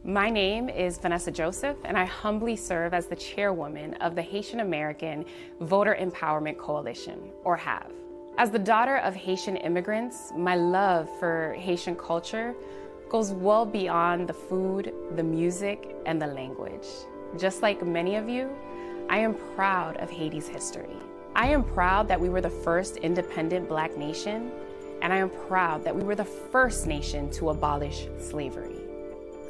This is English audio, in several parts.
My name is Vanessa Joseph, and I humbly serve as the chairwoman of the Haitian-American Voter Empowerment Coalition, or HAV. As the daughter of Haitian immigrants, my love for Haitian culture goes well beyond the food, the music, and the language. Just like many of you, I am proud of Haiti's history. I am proud that we were the first independent Black nation, and I am proud that we were the first nation to abolish slavery.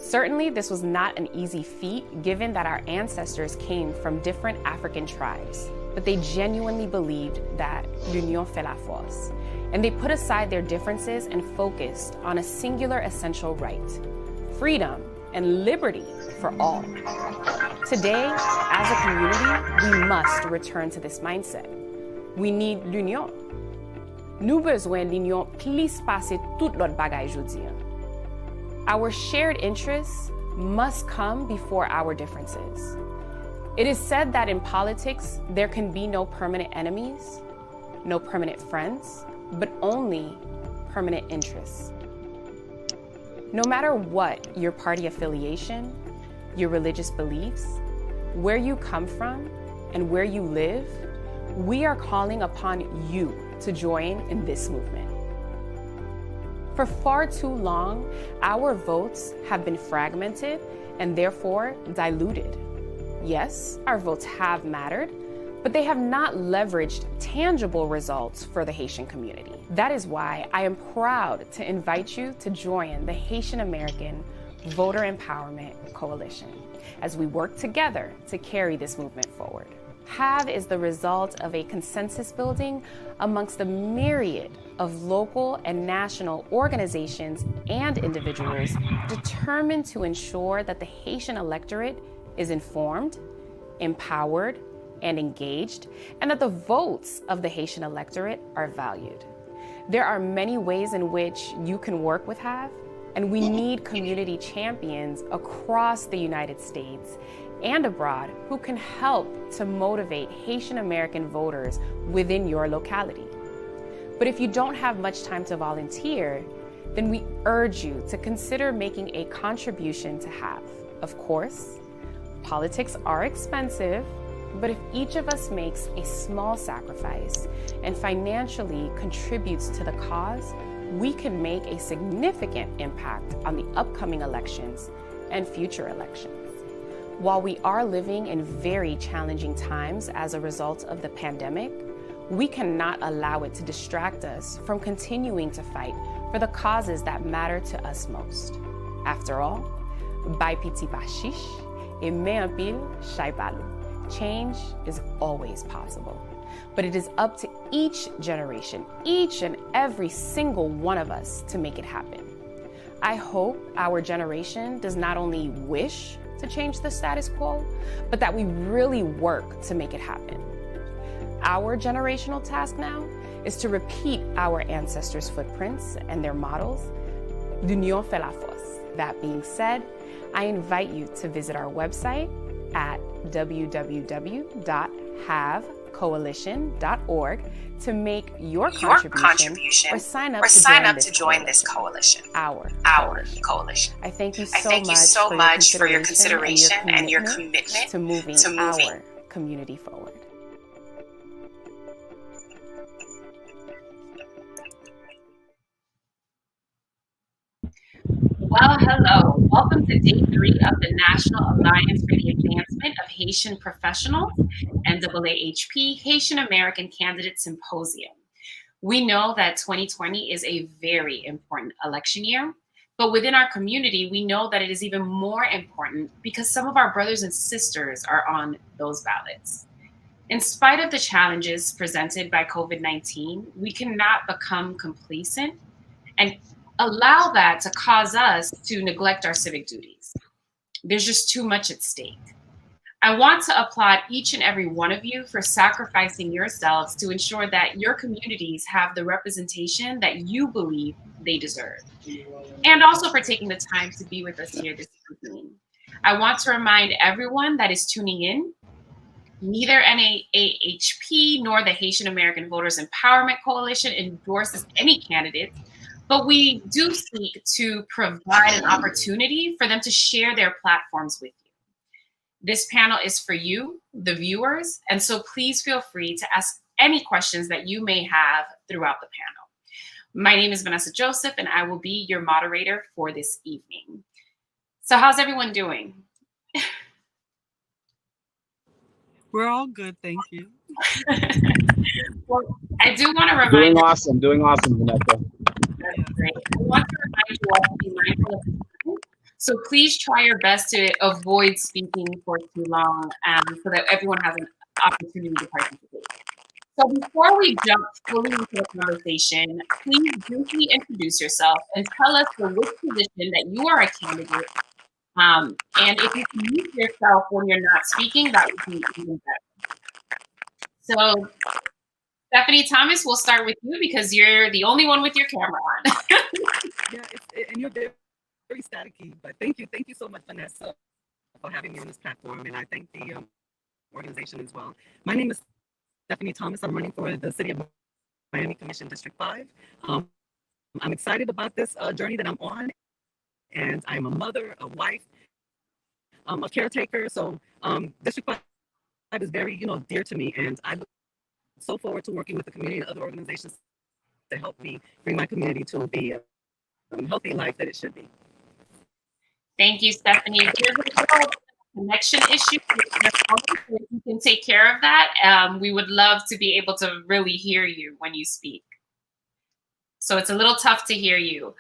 Certainly, this was not an easy feat, given that our ancestors came from different African tribes, but they genuinely believed that l'union fait la force, and they put aside their differences and focused on a singular essential right: freedom and liberty for all. Today, as a community, we must return to this mindset. We need l'union. Nous besoin l'union plus passer tout l'autre bagay jodi. Our shared interests must come before our differences. It is said that in politics, there can be no permanent enemies, no permanent friends, but only permanent interests. No matter what your party affiliation, your religious beliefs, where you come from, and where you live, we are calling upon you to join in this movement. For far too long, our votes have been fragmented and therefore diluted. Yes, our votes have mattered, but they have not leveraged tangible results for the Haitian community. That is why I am proud to invite you to join the Haitian-American Voter Empowerment Coalition as we work together to carry this movement forward. HAV is the result of a consensus building amongst the myriad of local and national organizations and individuals determined to ensure that the Haitian electorate is informed, empowered, and engaged, and that the votes of the Haitian electorate are valued. There are many ways in which you can work with HAV, and we need community champions across the United States and abroad who can help to motivate Haitian-American voters within your locality. But if you don't have much time to volunteer, then we urge you to consider making a contribution to HAV. Of course, politics are expensive, but if each of us makes a small sacrifice and financially contributes to the cause, we can make a significant impact on the upcoming elections and future elections. While we are living in very challenging times as a result of the pandemic, we cannot allow it to distract us from continuing to fight for the causes that matter to us most. After all, bay piti bashish, et me en pile chay palou. Change is always possible, but it is up to each generation, each and every single one of us, to make it happen. I hope our generation does not only wish to change the status quo, but that we really work to make it happen. Our generational task now is to repeat our ancestors' footprints and their models. L'union fait la force. That being said, I invite you to visit our website at www.havcoalition.org to make your contribution or sign up to join this coalition. Our coalition. I thank you so much for your consideration and your commitment to moving our community forward. Well, hello. Welcome to day 3 of the National Alliance for the Advancement of Haitian Professionals, NAAHP Haitian American Candidate Symposium. We know that 2020 is a very important election year, but within our community, we know that it is even more important because some of our brothers and sisters are on those ballots. In spite of the challenges presented by COVID-19, we cannot become complacent and allow that to cause us to neglect our civic duties. There's just too much at stake. I want to applaud each and every one of you for sacrificing yourselves to ensure that your communities have the representation that you believe they deserve, and also for taking the time to be with us here this evening. I want to remind everyone that is tuning in, neither NAAHP nor the Haitian American Voters Empowerment Coalition endorses any candidate but we do seek to provide an opportunity for them to share their platforms with you. This panel is for you, the viewers, and so please feel free to ask any questions that you may have throughout the panel. My name is Vanessa Joseph, and I will be your moderator for this evening. So how's everyone doing? We're all good, thank you. Well, I do want to remind doing you. awesome, Vanessa. That's great. I want to remind you all to be mindful of time. So please try your best to avoid speaking for too long so that everyone has an opportunity to participate. So before we jump fully into the conversation, please briefly introduce yourself and tell us for which position that you are a candidate. And if you can mute yourself when you're not speaking, that would be even better. So Stephanie Thomas, we'll start with you because you're the only one with your camera on. Yeah, and you're very staticky, but thank you so much, Vanessa, for having me on this platform, and I thank the organization as well. My name is Stephanie Thomas. I'm running for the City of Miami Commission District 5. I'm excited about this journey that I'm on, and I'm a mother, a wife, a caretaker. So District 5 is very, dear to me, and I look so forward to working with the community and other organizations to help me bring my community to the healthy life that it should be. Thank you, Stephanie. There's a little connection issue. If you can take care of that, we would love to be able to really hear you when you speak. So it's a little tough to hear you.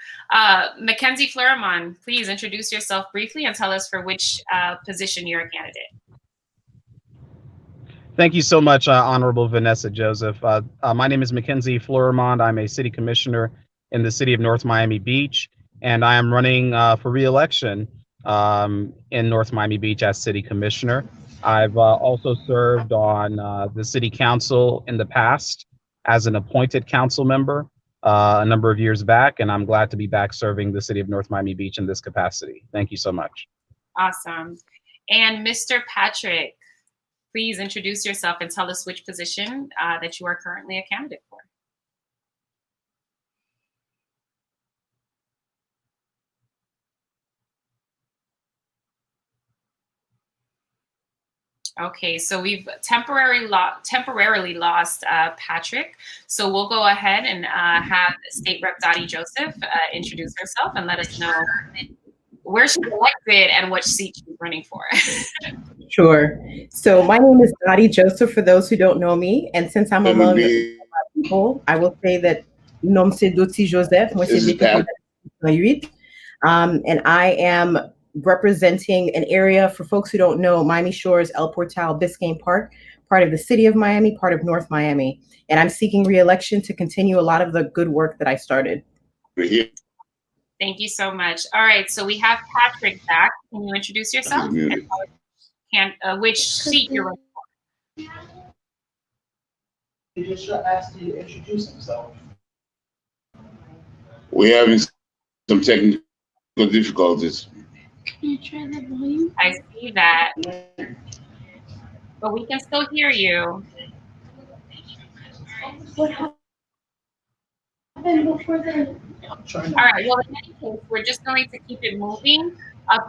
Mackenzie Fleurimond, please introduce yourself briefly and tell us for which position you're a candidate. Thank you so much, Honorable Vanessa Joseph. My name is Mackenzie Fleurimond. I'm a city commissioner in the city of North Miami Beach, and I am running for re-election in North Miami Beach as city commissioner. I've also served on the city council in the past as an appointed council member a number of years back, and I'm glad to be back serving the city of North Miami Beach in this capacity. Thank you so much. Awesome. And Mr. Patrick, please introduce yourself and tell us which position that you are currently a candidate for. Okay, so we've temporarily lost Patrick. So we'll go ahead and have State Rep Dottie Joseph introduce herself and let us know where she's elected and which seat she's running for. Sure. So my name is Dottie Joseph, for those who don't know me. And since I'm among the people, I will say that nom c'est Dottie Joseph. Moi c'est and I am representing an area, for folks who don't know, Miami Shores, El Portal, Biscayne Park, part of the city of Miami, part of North Miami. And I'm seeking re-election to continue a lot of the good work that I started. Thank you so much. All right, so we have Patrick back. Can you introduce yourself? And which seat you're running for? He just asked you to introduce himself. We're having some technical difficulties. Can you try the volume? I see that, but we can still hear you. What happened before the... All right, well, in any case, we're just going to keep it moving.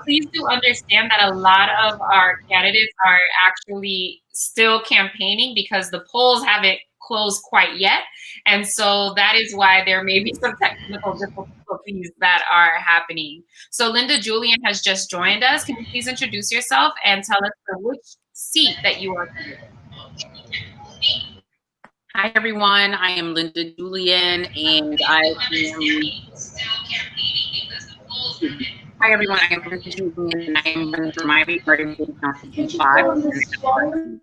Please do understand that a lot of our candidates are actually still campaigning because the polls haven't closed quite yet. And so that is why there may be some technical difficulties that are happening. So Linda Julian has just joined us. Can you please introduce yourself and tell us for which seat that you are? Hi, everyone. I am Linda Julian, and I am... Hi, everyone. I am Linda Julian, and I am running for Miami Party Council 5.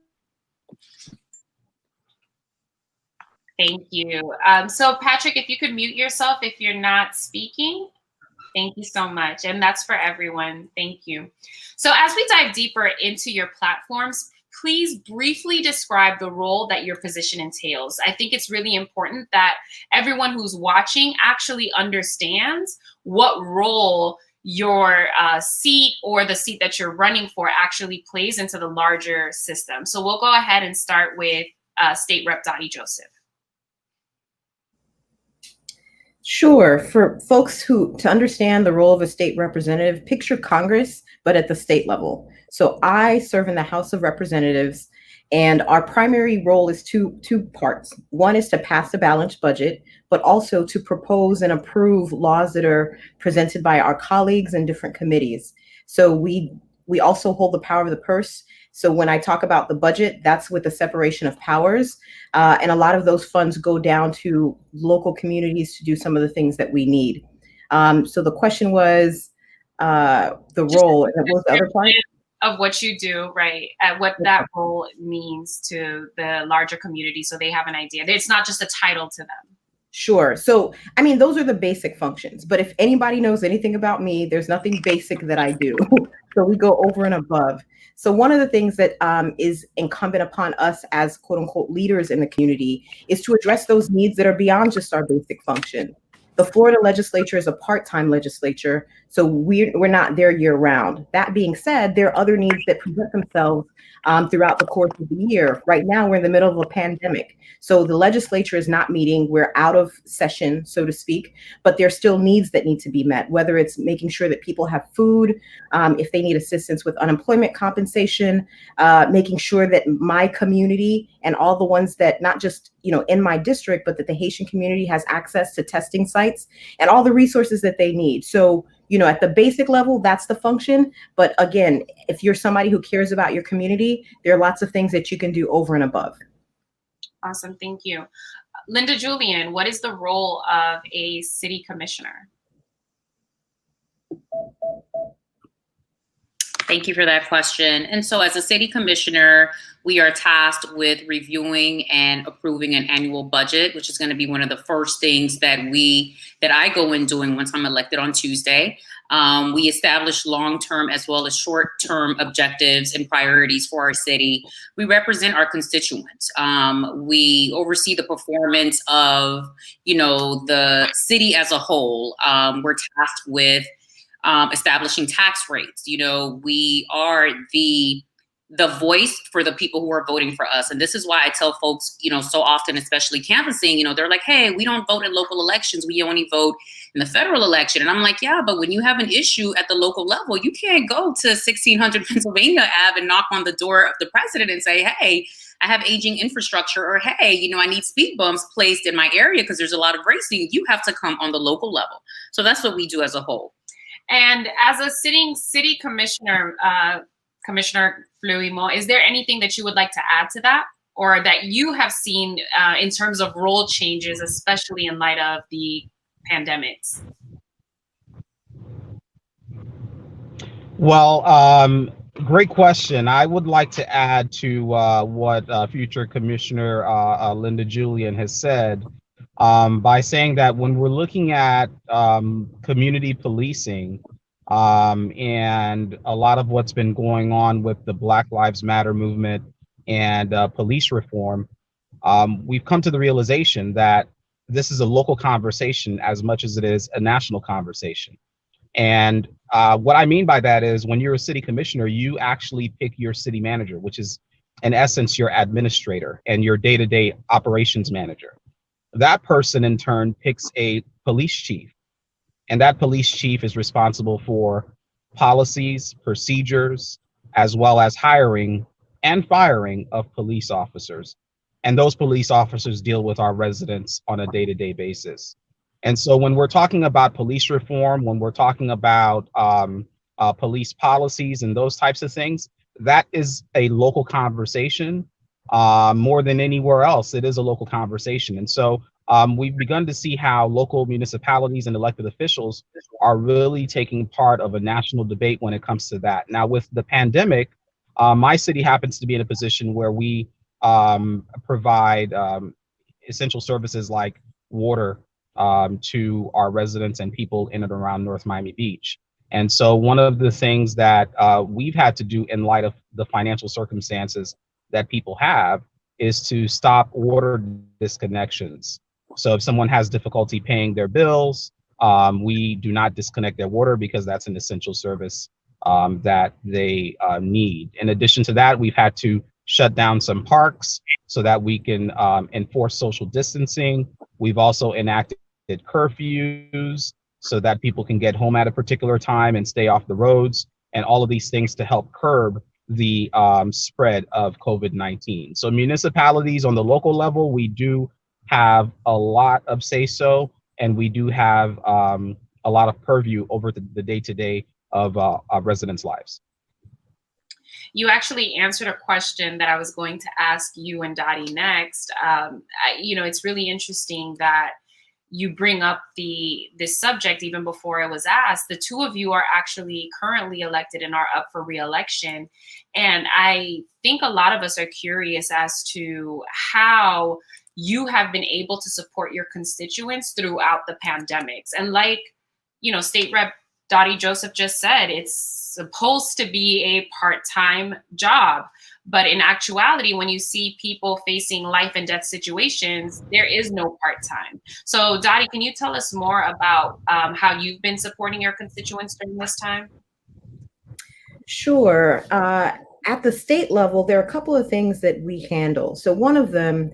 Thank you. So Patrick, if you could mute yourself if you're not speaking. Thank you so much. And that's for everyone. Thank you. So as we dive deeper into your platforms, please briefly describe the role that your position entails. I think it's really important that everyone who's watching actually understands what role your seat or the seat that you're running for actually plays into the larger system. So we'll go ahead and start with State Rep Dottie Joseph. Sure. For folks to understand the role of a state representative, picture Congress, but at the state level. So I serve in the House of Representatives, and our primary role is two parts. One is to pass a balanced budget, but also to propose and approve laws that are presented by our colleagues in different committees. So we also hold the power of the purse. So when I talk about the budget, that's with the separation of powers. And a lot of those funds go down to local communities to do some of the things that we need. So the question was the role, and what was the other part? Of what you do, right? What that role means to the larger community, so they have an idea. It's not just a title to them. Sure. So, I mean, those are the basic functions. But if anybody knows anything about me, there's nothing basic that I do. So we go over and above. So one of the things that is incumbent upon us as quote unquote leaders in the community is to address those needs that are beyond just our basic function. The Florida legislature is a part-time legislature, so we're not there year round. That being said, there are other needs that present themselves throughout the course of the year. Right now, we're in the middle of a pandemic. So the legislature is not meeting. We're out of session, so to speak, but there's still needs that need to be met, whether it's making sure that people have food, if they need assistance with unemployment compensation, making sure that my community and all the ones that not just in my district, but that the Haitian community has access to testing sites and all the resources that they need. So, at the basic level, that's the function. But again, if you're somebody who cares about your community, there are lots of things that you can do over and above. Awesome, thank you. Linda Julian, what is the role of a city commissioner? Thank you for that question. And so as a city commissioner, we are tasked with reviewing and approving an annual budget, which is going to be one of the first things that I go in doing once I'm elected on Tuesday. We establish long-term as well as short-term objectives and priorities for our city. We represent our constituents. We oversee the performance of, the city as a whole. We're tasked with establishing tax rates. We are the voice for the people who are voting for us. And this is why I tell folks, so often, especially canvassing, they're like, hey, we don't vote in local elections. We only vote in the federal election. And I'm like, yeah, but when you have an issue at the local level, you can't go to 1600 Pennsylvania Ave and knock on the door of the president and say, hey, I have aging infrastructure, or hey, I need speed bumps placed in my area because there's a lot of racing. You have to come on the local level. So that's what we do as a whole. And as a sitting city commissioner, Commissioner Fleury-Mont, is there anything that you would like to add to that, or that you have seen in terms of role changes, especially in light of the pandemics? Well, great question. I would like to add to what future Commissioner Linda Julian has said by saying that when we're looking at community policing, and a lot of what's been going on with the Black Lives Matter movement and police reform, we've come to the realization that this is a local conversation as much as it is a national conversation. And what I mean by that is when you're a city commissioner, you actually pick your city manager, which is in essence your administrator and your day-to-day operations manager. That person in turn picks a police chief. And that police chief is responsible for policies, procedures, as well as hiring and firing of police officers. And those police officers deal with our residents on a day-to-day basis. And so when we're talking about police reform, when we're talking about police policies and those types of things, that is a local conversation more than anywhere else. It is a local conversation. And so we've begun to see how local municipalities and elected officials are really taking part of a national debate when it comes to that. Now, with the pandemic, my city happens to be in a position where we provide essential services like water to our residents and people in and around North Miami Beach. And so one of the things that we've had to do in light of the financial circumstances that people have is to stop water disconnections. So if someone has difficulty paying their bills, we do not disconnect their water because that's an essential service that they need. In addition to that, we've had to shut down some parks so that we can enforce social distancing. We've also enacted curfews so that people can get home at a particular time and stay off the roads, and all of these things to help curb the spread of COVID-19. So municipalities on the local level, we do have a lot of say-so, and we do have a lot of purview over the day-to-day of residents' lives. You actually answered a question that I was going to ask you and Dottie next. It's really interesting that you bring up this subject even before it was asked. The two of you are actually currently elected and are up for re-election. And I think a lot of us are curious as to how you have been able to support your constituents throughout the pandemics. And like, State Rep Dottie Joseph just said, it's supposed to be a part-time job. But in actuality, when you see people facing life and death situations, there is no part-time. So Dottie, can you tell us more about how you've been supporting your constituents during this time? Sure. At the state level, there are a couple of things that we handle. So one of them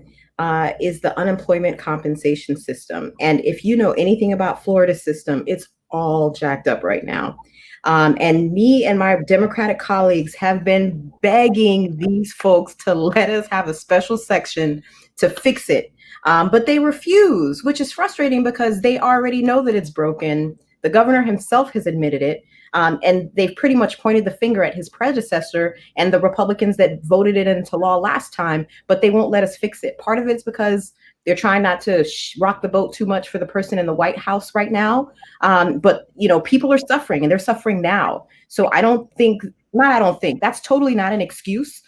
is the unemployment compensation system. And if you know anything about Florida's system, it's all jacked up right now. And me and my Democratic colleagues have been begging these folks to let us have a special section to fix it. But they refuse, which is frustrating because they already know that it's broken. The governor himself has admitted it. And they've pretty much pointed the finger at his predecessor and the Republicans that voted it into law last time, but they won't let us fix it. Part of it's because they're trying not to rock the boat too much for the person in the White House right now. But, people are suffering, and they're suffering now. So that's totally not an excuse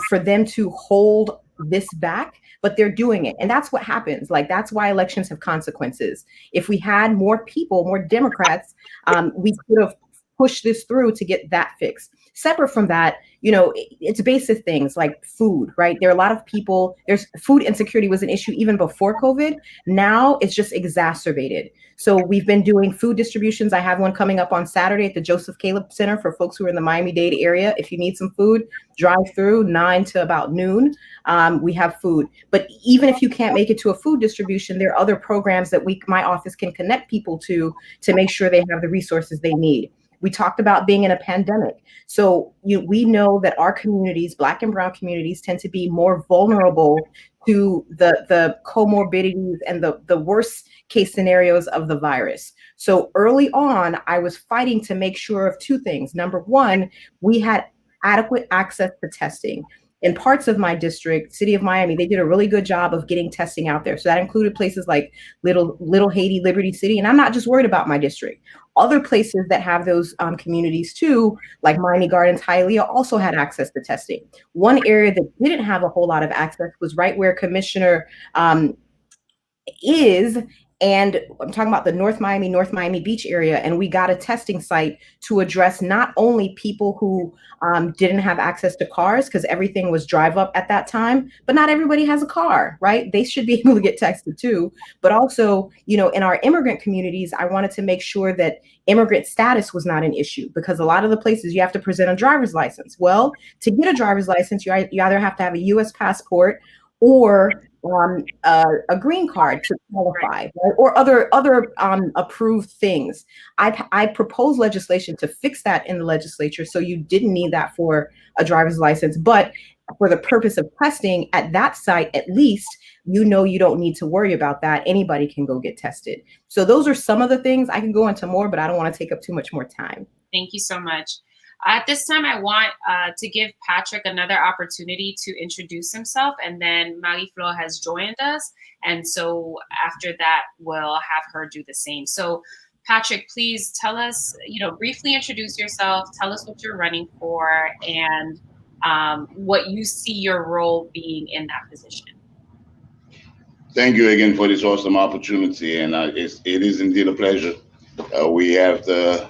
for them to hold this back, but they're doing it. And that's what happens. Like, that's why elections have consequences. If we had more people, more Democrats, we could have pushed this through to get that fixed. Separate from that, it's basic things like food, right? There are a lot of people, there's food insecurity was an issue even before COVID. Now it's just exacerbated. So we've been doing food distributions. I have one coming up on Saturday at the Joseph Caleb Center for folks who are in the Miami-Dade area. If you need some food, drive through 9 to about noon. We have food. But even if you can't make it to a food distribution, there are other programs that my office can connect people to make sure they have the resources they need. We talked about being in a pandemic. So we know that our communities, Black and Brown communities, tend to be more vulnerable to the comorbidities and the worst case scenarios of the virus. So early on, I was fighting to make sure of two things. Number one, we had adequate access to testing. In parts of my district, City of Miami, they did a really good job of getting testing out there. So that included places like Little Haiti, Liberty City. And I'm not just worried about my district. Other places that have those communities too, like Miami Gardens, Hialeah, also had access to testing. One area that didn't have a whole lot of access was right where Commissioner is. And I'm talking about the North Miami Beach area. And we got a testing site to address not only people who didn't have access to cars, because everything was drive up at that time, but not everybody has a car, right? They should be able to get tested too. But also, in our immigrant communities, I wanted to make sure that immigrant status was not an issue, because a lot of the places you have to present a driver's license. Well, to get a driver's license, you either have to have a U.S. passport or a green card to qualify, right? Or other approved things. I proposed legislation to fix that in the legislature, so you didn't need that for a driver's license. But for the purpose of testing at that site, at least, you don't need to worry about that. Anybody can go get tested. So those are some of the things. I can go into more, but I don't want to take up too much more time. Thank you so much. At this time, I want to give Patrick another opportunity to introduce himself, and then Marie-Flo has joined us. And so after that, we'll have her do the same. So Patrick, please tell us, briefly introduce yourself, tell us what you're running for, and what you see your role being in that position. Thank you again for this awesome opportunity, and it is indeed a pleasure. We have the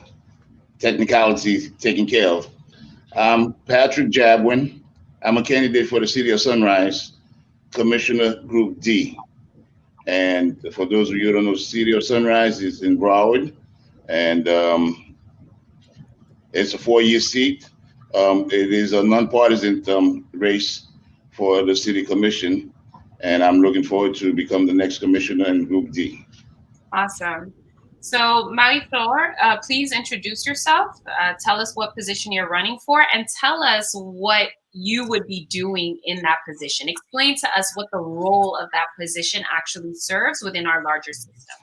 technicalities taken care of. I'm Patrick Jabwin. I'm a candidate for the City of Sunrise, Commissioner Group D. And for those of you who don't know, City of Sunrise is in Broward, and it's a 4-year seat. It is a nonpartisan race for the City Commission, and I'm looking forward to become the next commissioner in Group D. Awesome. So, Marie-Flor, please introduce yourself. Tell us what position you're running for, and tell us what you would be doing in that position. Explain to us what the role of that position actually serves within our larger system.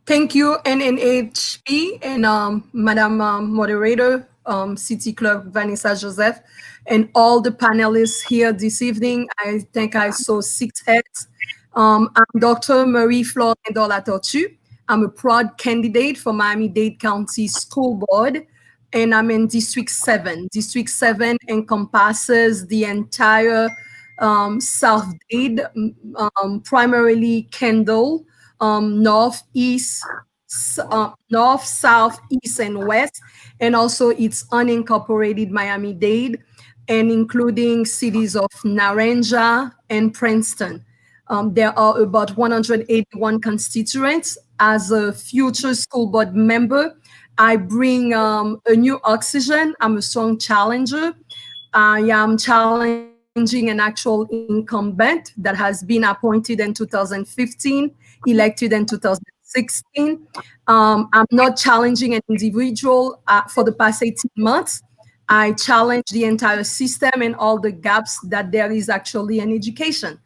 Thank you, NNHP and Madam Moderator, City Clerk Vanessa Joseph, and all the panelists here this evening. I think I saw 6 heads. I'm Dr. Marie-Flor Tortu. I'm a proud candidate for Miami-Dade County School Board, and I'm in District 7. District 7 encompasses the entire South Dade, primarily Kendall, north, east, north, south, east, and west, and also its unincorporated Miami-Dade, and including cities of Naranja and Princeton. There are about 181 constituents. As a future school board member, I bring a new oxygen. I'm a strong challenger. I am challenging an actual incumbent that has been appointed in 2015, elected in 2016. I'm not challenging an individual for the past 18 months. I challenge the entire system and all the gaps that there is actually in education.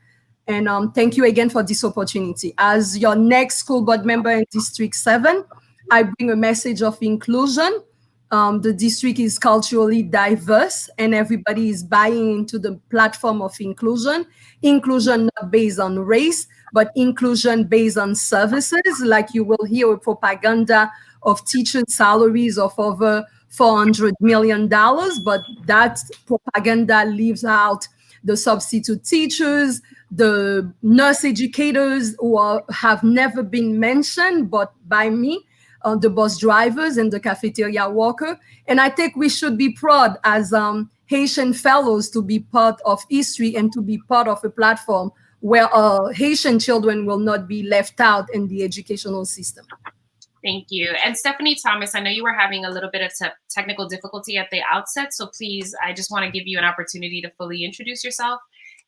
And thank you again for this opportunity. As your next school board member in District 7, I bring a message of inclusion. The district is culturally diverse and everybody is buying into the platform of inclusion. Inclusion not based on race, but inclusion based on services. Like you will hear a propaganda of teacher salaries of over $400 million, but that propaganda leaves out the substitute teachers, the nurse educators who have never been mentioned, but by me, the bus drivers and the cafeteria worker. And I think we should be proud as Haitian fellows to be part of history and to be part of a platform where Haitian children will not be left out in the educational system. Thank you. And Stephanie Thomas, I know you were having a little bit of technical difficulty at the outset, so please, I just want to give you an opportunity to fully introduce yourself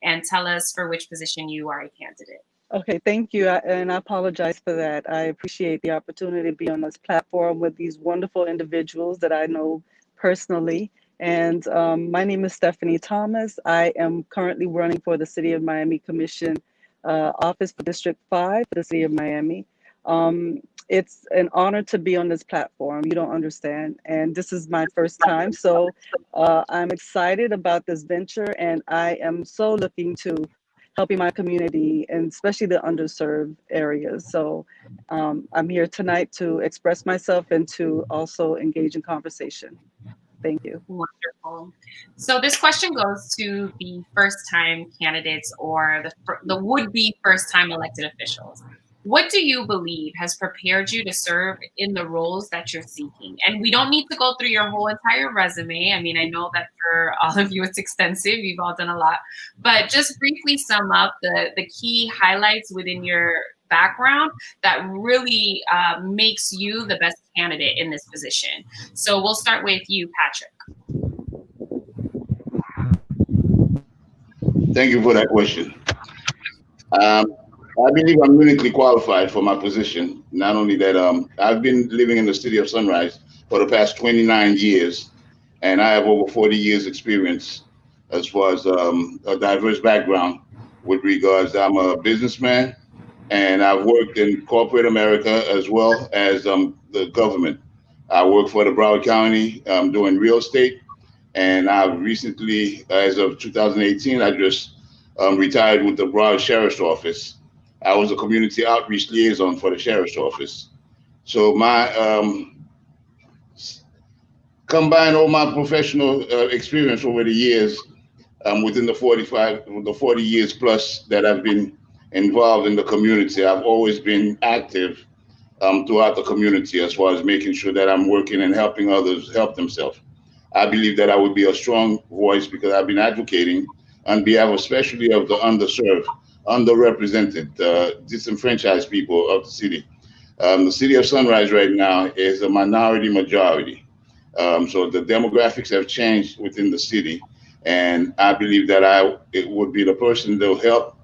and tell us for which position you are a candidate. Okay, thank you. And I apologize for that. I appreciate the opportunity to be on this platform with these wonderful individuals that I know personally. And my name is Stephanie Thomas. I am currently running for the City of Miami Commission office for District 5 for the City of Miami. It's an honor to be on this platform. You don't understand. And this is my first time. So I'm excited about this venture, and I am so looking to helping my community and especially the underserved areas. So I'm here tonight to express myself and to also engage in conversation. Thank you. Wonderful. So this question goes to the first-time candidates or the would-be first-time elected officials. What do you believe has prepared you to serve in the roles that you're seeking? And we don't need to go through your whole entire resume. I mean, I know that for all of you, it's extensive. You've all done a lot. But just briefly sum up the key highlights within your background that really makes you the best candidate in this position. So we'll start with you, Patrick. Thank you for that question. I believe I'm uniquely qualified for my position. Not only that, I've been living in the city of Sunrise for the past 29 years, and I have over 40 years experience as far as a diverse background with regards. I'm a businessman, and I've worked in corporate America as well as the government. I work for the Broward County doing real estate, and I've recently, as of 2018, I just retired with the Broward Sheriff's Office. I was a community outreach liaison for the Sheriff's Office. So my combine all my professional experience over the years within the 40 years plus that I've been involved in the community. I've always been active throughout the community as far as making sure that I'm working and helping others help themselves. I believe that I would be a strong voice because I've been advocating on behalf especially of the underserved, underrepresented, disenfranchised people of the city. The city of Sunrise right now is a minority majority. So the demographics have changed within the city. And I believe that it would be the person that will help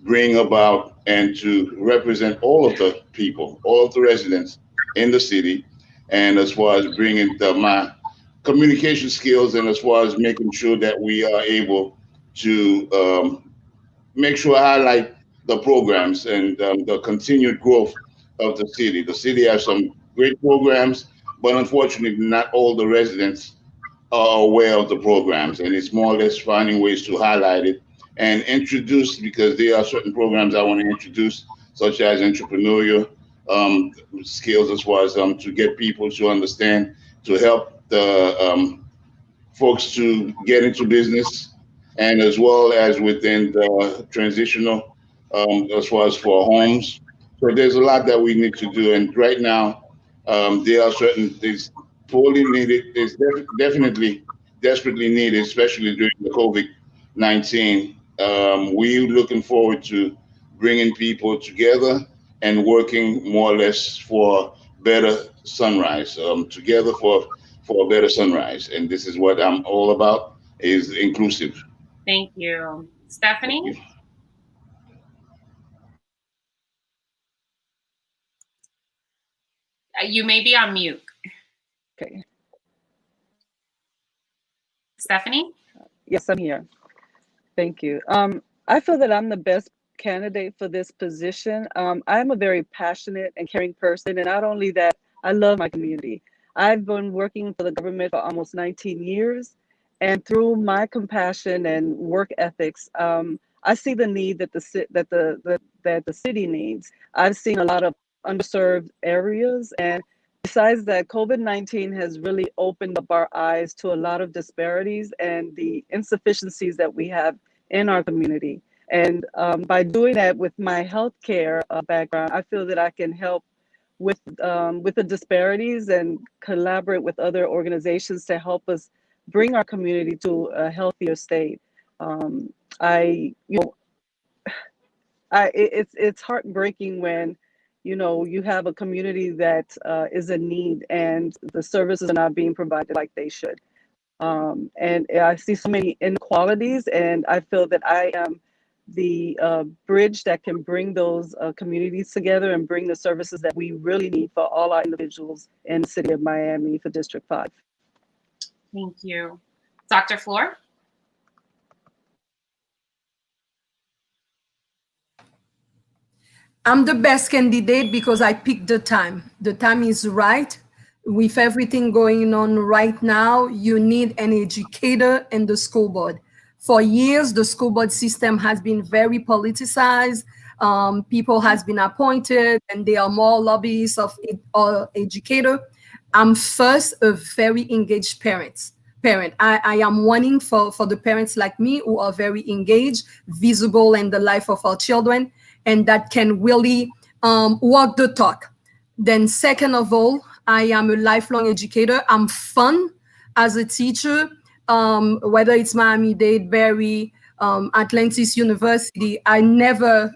bring about and to represent all of the people, all of the residents in the city, and as far as bringing my communication skills, and as far as making sure that we are able to make sure I highlight the programs and the continued growth of the city. The city has some great programs, but unfortunately, not all the residents are aware of the programs, and it's more or less finding ways to highlight it and introduce, because there are certain programs I want to introduce, such as entrepreneurial skills, as far as to get people to understand, to help the folks to get into business, and as well as within the transitional, as far as for homes. So there's a lot that we need to do, and right now there are certain things poorly needed. It's definitely desperately needed, especially during the COVID-19. We're looking forward to bringing people together and working more or less for better sunrise, together for a better sunrise. And this is what I'm all about, is inclusive. Thank you. Stephanie? Thank you. You may be on mute. Okay. Stephanie? Yes, I'm here. Thank you. I feel that I'm the best candidate for this position. I'm a very passionate and caring person, and not only that, I love my community. I've been working for the government for almost 19 years, and through my compassion and work ethics, I see the need that the city needs. I've seen a lot of underserved areas, and besides that, COVID-19 has really opened up our eyes to a lot of disparities and the insufficiencies that we have in our community. And by doing that with my healthcare background, I feel that I can help with the disparities and collaborate with other organizations to help us bring our community to a healthier state. It's heartbreaking when you have a community that is in need and the services are not being provided like they should. And I see so many inequalities, and I feel that I am the bridge that can bring those communities together and bring the services that we really need for all our individuals in the city of Miami for District 5. Thank you. Dr. Floor? I'm the best candidate because I picked the time. The time is right. With everything going on right now, you need an educator and the school board. For years, the school board system has been very politicized. People has been appointed, and they are more lobbyists of educator. I'm first a very engaged parent. I am wanting for the parents like me who are very engaged, visible in the life of our children, and that can really walk the talk. Then second of all, I am a lifelong educator. I'm fun as a teacher, whether it's Miami-Dade, Berry, Atlantis University. I never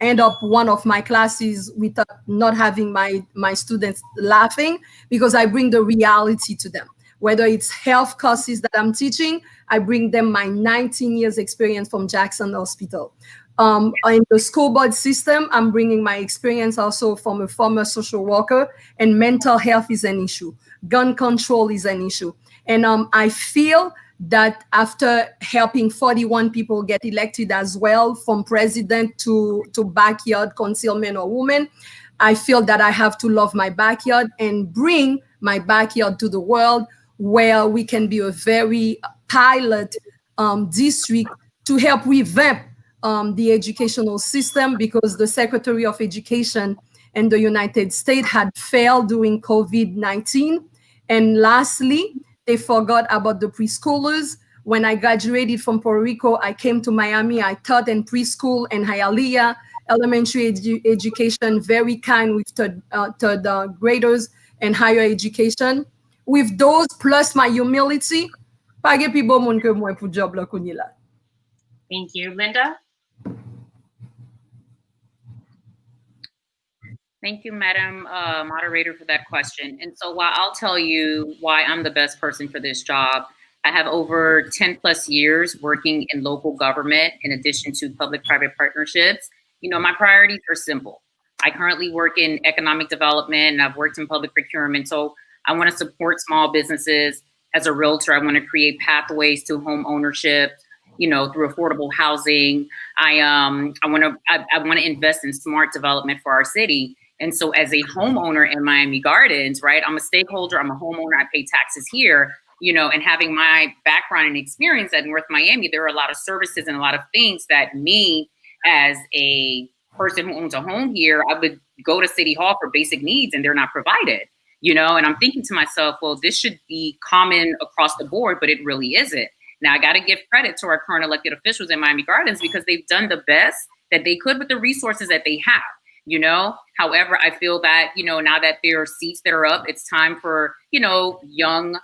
end up one of my classes without not having my students laughing, because I bring the reality to them. Whether it's health courses that I'm teaching, I bring them my 19 years experience from Jackson Hospital. In the school board system, I'm bringing my experience also from a former social worker, and mental health is an issue. Gun control is an issue. And I feel that after helping 41 people get elected as well, from president to backyard councilman or woman, I feel that I have to love my backyard and bring my backyard to the world, where we can be a very pilot district to help revamp the educational system, because the Secretary of Education in the United States had failed during COVID-19. And lastly, they forgot about the preschoolers. When I graduated from Puerto Rico, I came to Miami. I taught in preschool and Hialeah, elementary education, very kind with third graders and higher education. With those plus my humility, pa gen pi bon moun ke mwen pou job la kounye la. Thank you. Linda? Thank you, Madam Moderator, for that question. And so while I'll tell you why I'm the best person for this job, I have over 10 plus years working in local government in addition to public-private partnerships. My priorities are simple. I currently work in economic development and I've worked in public procurement. So I want to support small businesses. As a realtor, I want to create pathways to home ownership, through affordable housing. I want to invest in smart development for our city. And so as a homeowner in Miami Gardens, right, I'm a stakeholder, I'm a homeowner, I pay taxes here, and having my background and experience at North Miami, there are a lot of services and a lot of things that me as a person who owns a home here, I would go to City Hall for basic needs and they're not provided, and I'm thinking to myself, well, this should be common across the board, but it really isn't. Now, I got to give credit to our current elected officials in Miami Gardens because they've done the best that they could with the resources that they have. However, I feel that, now that there are seats that are up, it's time for, young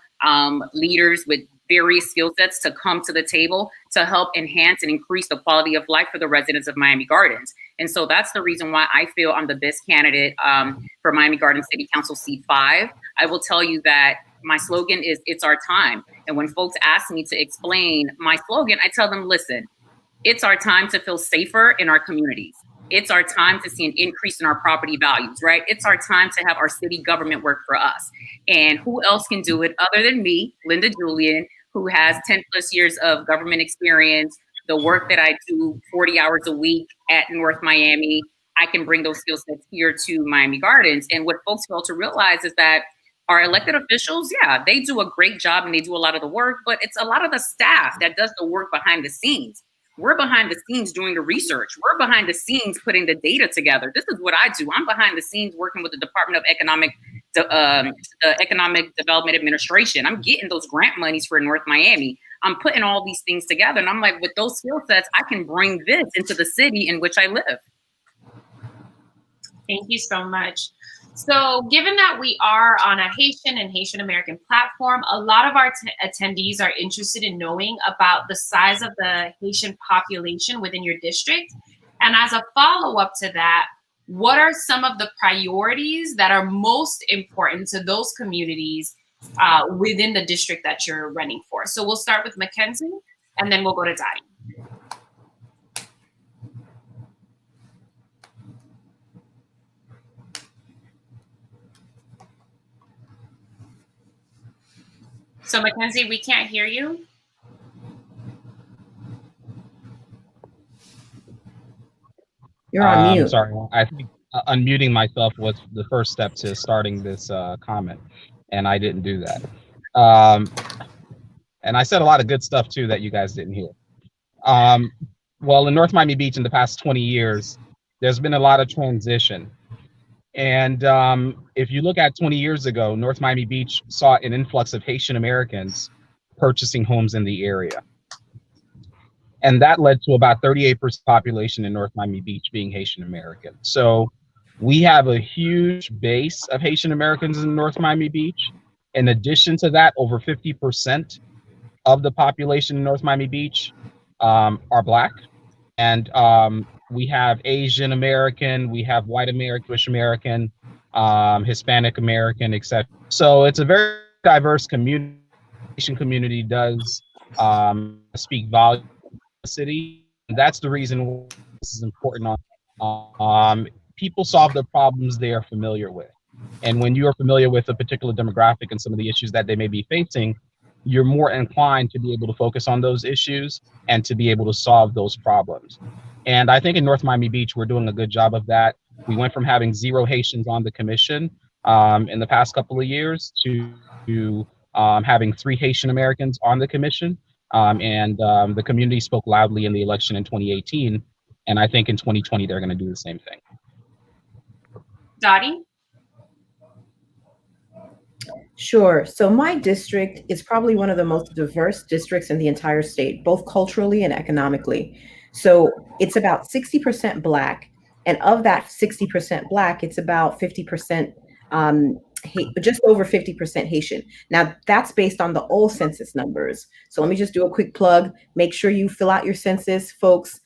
leaders with various skill sets to come to the table to help enhance and increase the quality of life for the residents of Miami Gardens. And so that's the reason why I feel I'm the best candidate for Miami Gardens City Council seat 5. I will tell you that my slogan is "It's our time." And when folks ask me to explain my slogan, I tell them, listen, it's our time to feel safer in our communities. It's our time to see an increase in our property values, right? It's our time to have our city government work for us. And who else can do it other than me, Linda Julian, who has 10 plus years of government experience, the work that I do 40 hours a week at North Miami. I can bring those skill sets here to Miami Gardens. And what folks fail to realize is that our elected officials, yeah, they do a great job and they do a lot of the work, but it's a lot of the staff that does the work behind the scenes. We're behind the scenes doing the research. We're behind the scenes putting the data together. This is what I do. I'm behind the scenes working with the Department of the Economic Development Administration. I'm getting those grant monies for North Miami. I'm putting all these things together. And I'm like, with those skill sets, I can bring this into the city in which I live. Thank you so much. So given that we are on a Haitian and Haitian-American platform, a lot of our attendees are interested in knowing about the size of the Haitian population within your district. And as a follow-up to that, what are some of the priorities that are most important to those communities within the district that you're running for? So we'll start with Mackenzie, and then we'll go to Dottie. So Mackenzie, we can't hear you. You're on mute. Sorry, I think unmuting myself was the first step to starting this comment, and I didn't do that. And I said a lot of good stuff too that you guys didn't hear. Well, in North Miami Beach in the past 20 years, there's been a lot of transition. And if you look at 20 years ago, North Miami Beach saw an influx of Haitian Americans purchasing homes in the area. And that led to about 38% population in North Miami Beach being Haitian American. So we have a huge base of Haitian Americans in North Miami Beach. In addition to that, over 50% of the population in North Miami Beach are Black. And we have Asian American, we have white American, Jewish American, Hispanic American, etc. So it's a very diverse community. The Haitian community does speak volumes in the city. And that's the reason this is important. People solve the problems they are familiar with. And when you are familiar with a particular demographic and some of the issues that they may be facing, you're more inclined to be able to focus on those issues and to be able to solve those problems. And I think in North Miami Beach, we're doing a good job of that. We went from having 0 Haitians on the commission in the past couple of years to having 3 Haitian Americans on the commission. And the community spoke loudly in the election in 2018. And I think in 2020, they're going to do the same thing. Dottie? Sure. So my district is probably one of the most diverse districts in the entire state, both culturally and economically. So it's about 60% Black. And of that 60% Black, it's about 50%, just over 50% Haitian. Now, that's based on the old census numbers. So let me just do a quick plug. Make sure you fill out your census, folks.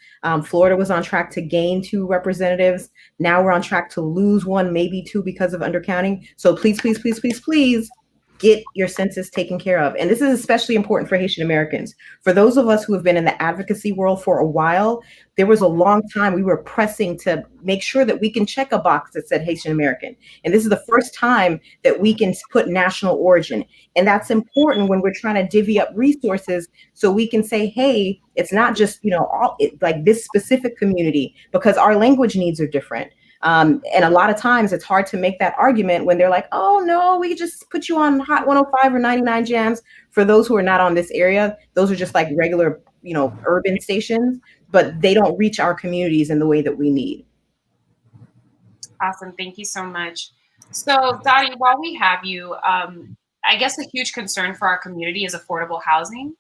Florida was on track to gain 2 representatives. Now we're on track to lose 1, maybe 2 because of undercounting. So please, please, please, please, please get your census taken care of. And this is especially important for Haitian Americans. For those of us who have been in the advocacy world for a while, there was a long time we were pressing to make sure that we can check a box that said Haitian American. And this is the first time that we can put national origin. And that's important when we're trying to divvy up resources so we can say, hey, it's not just, like this specific community, because our language needs are different. And a lot of times it's hard to make that argument when they're like, oh, no, we just put you on Hot 105 or 99 jams. For those who are not on this area, those are just like regular, urban stations, but they don't reach our communities in the way that we need. Awesome. Thank you so much. So, Dottie, while we have you, I guess a huge concern for our community is affordable housing.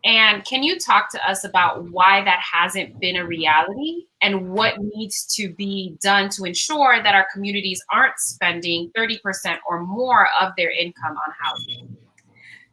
And can you talk to us about why that hasn't been a reality and what needs to be done to ensure that our communities aren't spending 30% or more of their income on housing?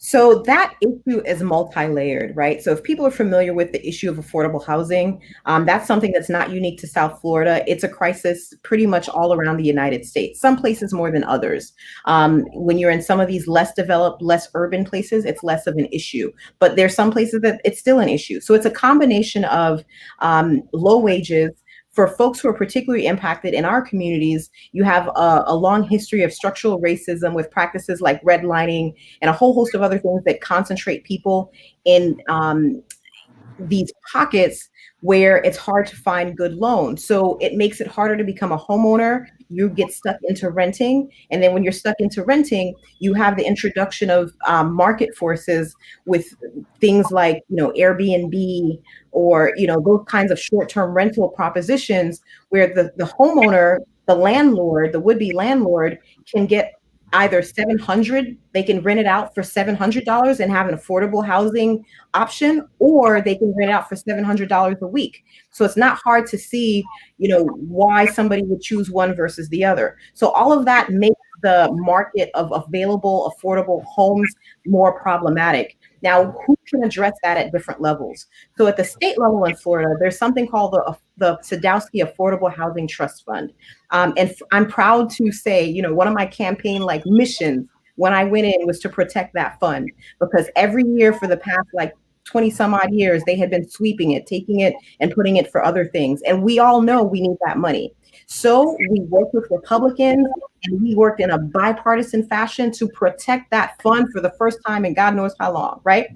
So that issue is multi-layered, right? So if people are familiar with the issue of affordable housing, that's something that's not unique to South Florida. It's a crisis pretty much all around the United States, some places more than others. When you're in some of these less developed, less urban places, it's less of an issue. But there's some places that it's still an issue. So it's a combination of low wages. For folks who are particularly impacted in our communities, you have a long history of structural racism with practices like redlining and a whole host of other things that concentrate people in these pockets where it's hard to find good loans. So it makes it harder to become a homeowner. You get stuck into renting. And then when you're stuck into renting, you have the introduction of market forces with things like, Airbnb or, those kinds of short-term rental propositions where the homeowner, the landlord, the would-be landlord can get either 700, they can rent it out for $700 and have an affordable housing option, or they can rent it out for $700 a week. So it's not hard to see, why somebody would choose one versus the other. So all of that makes the market of available, affordable homes more problematic. Now, who can address that at different levels? So at the state level in Florida, there's something called the Sadowski Affordable Housing Trust Fund. And I'm proud to say, one of my campaign missions when I went in was to protect that fund, because every year for the past 20 some odd years, they had been sweeping it, taking it and putting it for other things. And we all know we need that money. So we worked with Republicans and we worked in a bipartisan fashion to protect that fund for the first time in God knows how long, right?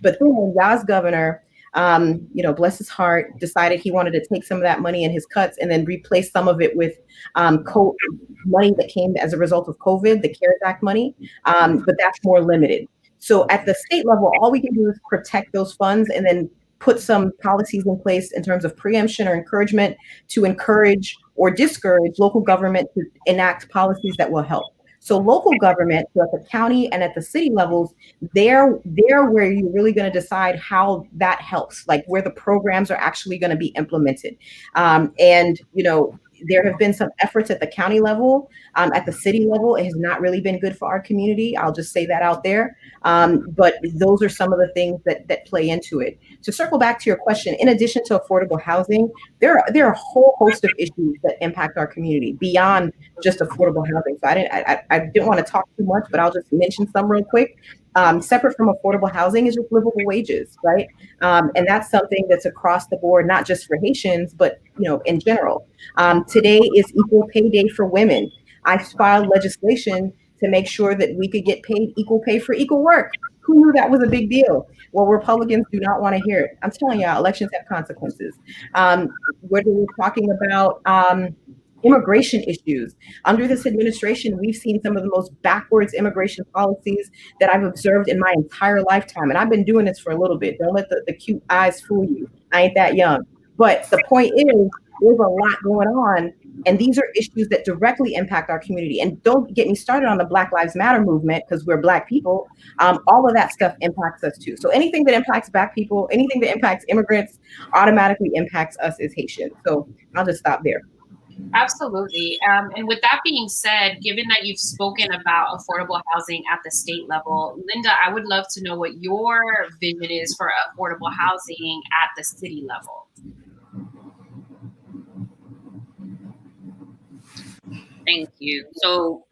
But then Yah's governor, bless his heart, decided he wanted to take some of that money in his cuts and then replace some of it with money that came as a result of COVID, the CARES Act money, but that's more limited. So at the state level, all we can do is protect those funds and then put some policies in place in terms of preemption or encouragement to encourage or discourage local government to enact policies that will help. So local government, so at the county and at the city levels, they're where you're really going to decide how that helps, like where the programs are actually going to be implemented. There have been some efforts at the county level. At the city level, it has not really been good for our community. I'll just say that out there. But those are some of the things that play into it. To circle back to your question, in addition to affordable housing, there are a whole host of issues that impact our community beyond just affordable housing. So I didn't want to talk too much, but I'll just mention some real quick. Separate from affordable housing is just livable wages, right? And that's something that's across the board, not just for Haitians, but in general. Today is Equal Pay Day for women. I filed legislation to make sure that we could get paid equal pay for equal work. Who knew that was a big deal? Well, Republicans do not want to hear it. I'm telling you, elections have consequences. Whether we're talking about immigration issues. Under this administration, we've seen some of the most backwards immigration policies that I've observed in my entire lifetime. And I've been doing this for a little bit. Don't let the cute eyes fool you. I ain't that young. But the point is, there's a lot going on. And these are issues that directly impact our community. And don't get me started on the Black Lives Matter movement, because we're Black people. All of that stuff impacts us too. So anything that impacts Black people, anything that impacts immigrants automatically impacts us as Haitians. So I'll just stop there. Absolutely. And with that being said, given that you've spoken about affordable housing at the state level, Linda, I would love to know what your vision is for affordable housing at the city level. Thank you. So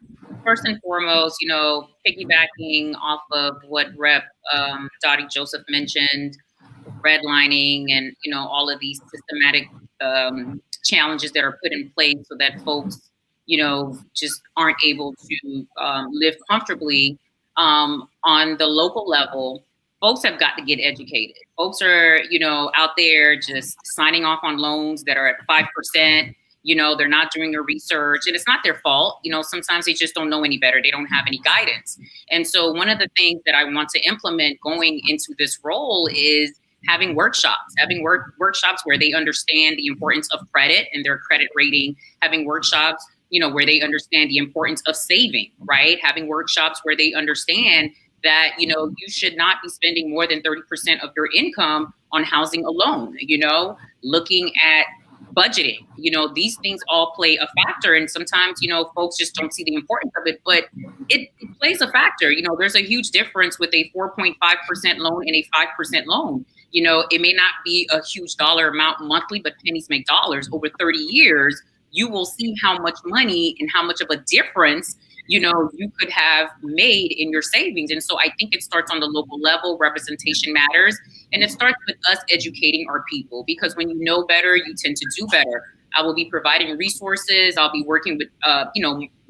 first and foremost, piggybacking off of what Rep. Dottie Joseph mentioned, redlining and, all of these systematic challenges that are put in place so that folks, just aren't able to live comfortably on the local level. Folks have got to get educated. Folks are, out there just signing off on loans that are at 5%. They're not doing their research, and it's not their fault. Sometimes they just don't know any better. They don't have any guidance. And so one of the things that I want to implement going into this role is having workshops, workshops where they understand the importance of credit and their credit rating, having workshops, where they understand the importance of saving, right? Having workshops where they understand that, you should not be spending more than 30% of your income on housing alone, looking at budgeting, these things all play a factor. And sometimes, folks just don't see the importance of it, but it plays a factor. There's a huge difference with a 4.5% loan and a 5% loan. It may not be a huge dollar amount monthly, but pennies make dollars. Over 30 years, you will see how much money and how much of a difference you could have made in your savings. And so I think it starts on the local level. Representation matters. And it starts with us educating our people, because when you know better, you tend to do better. I will be providing resources. I'll be working with,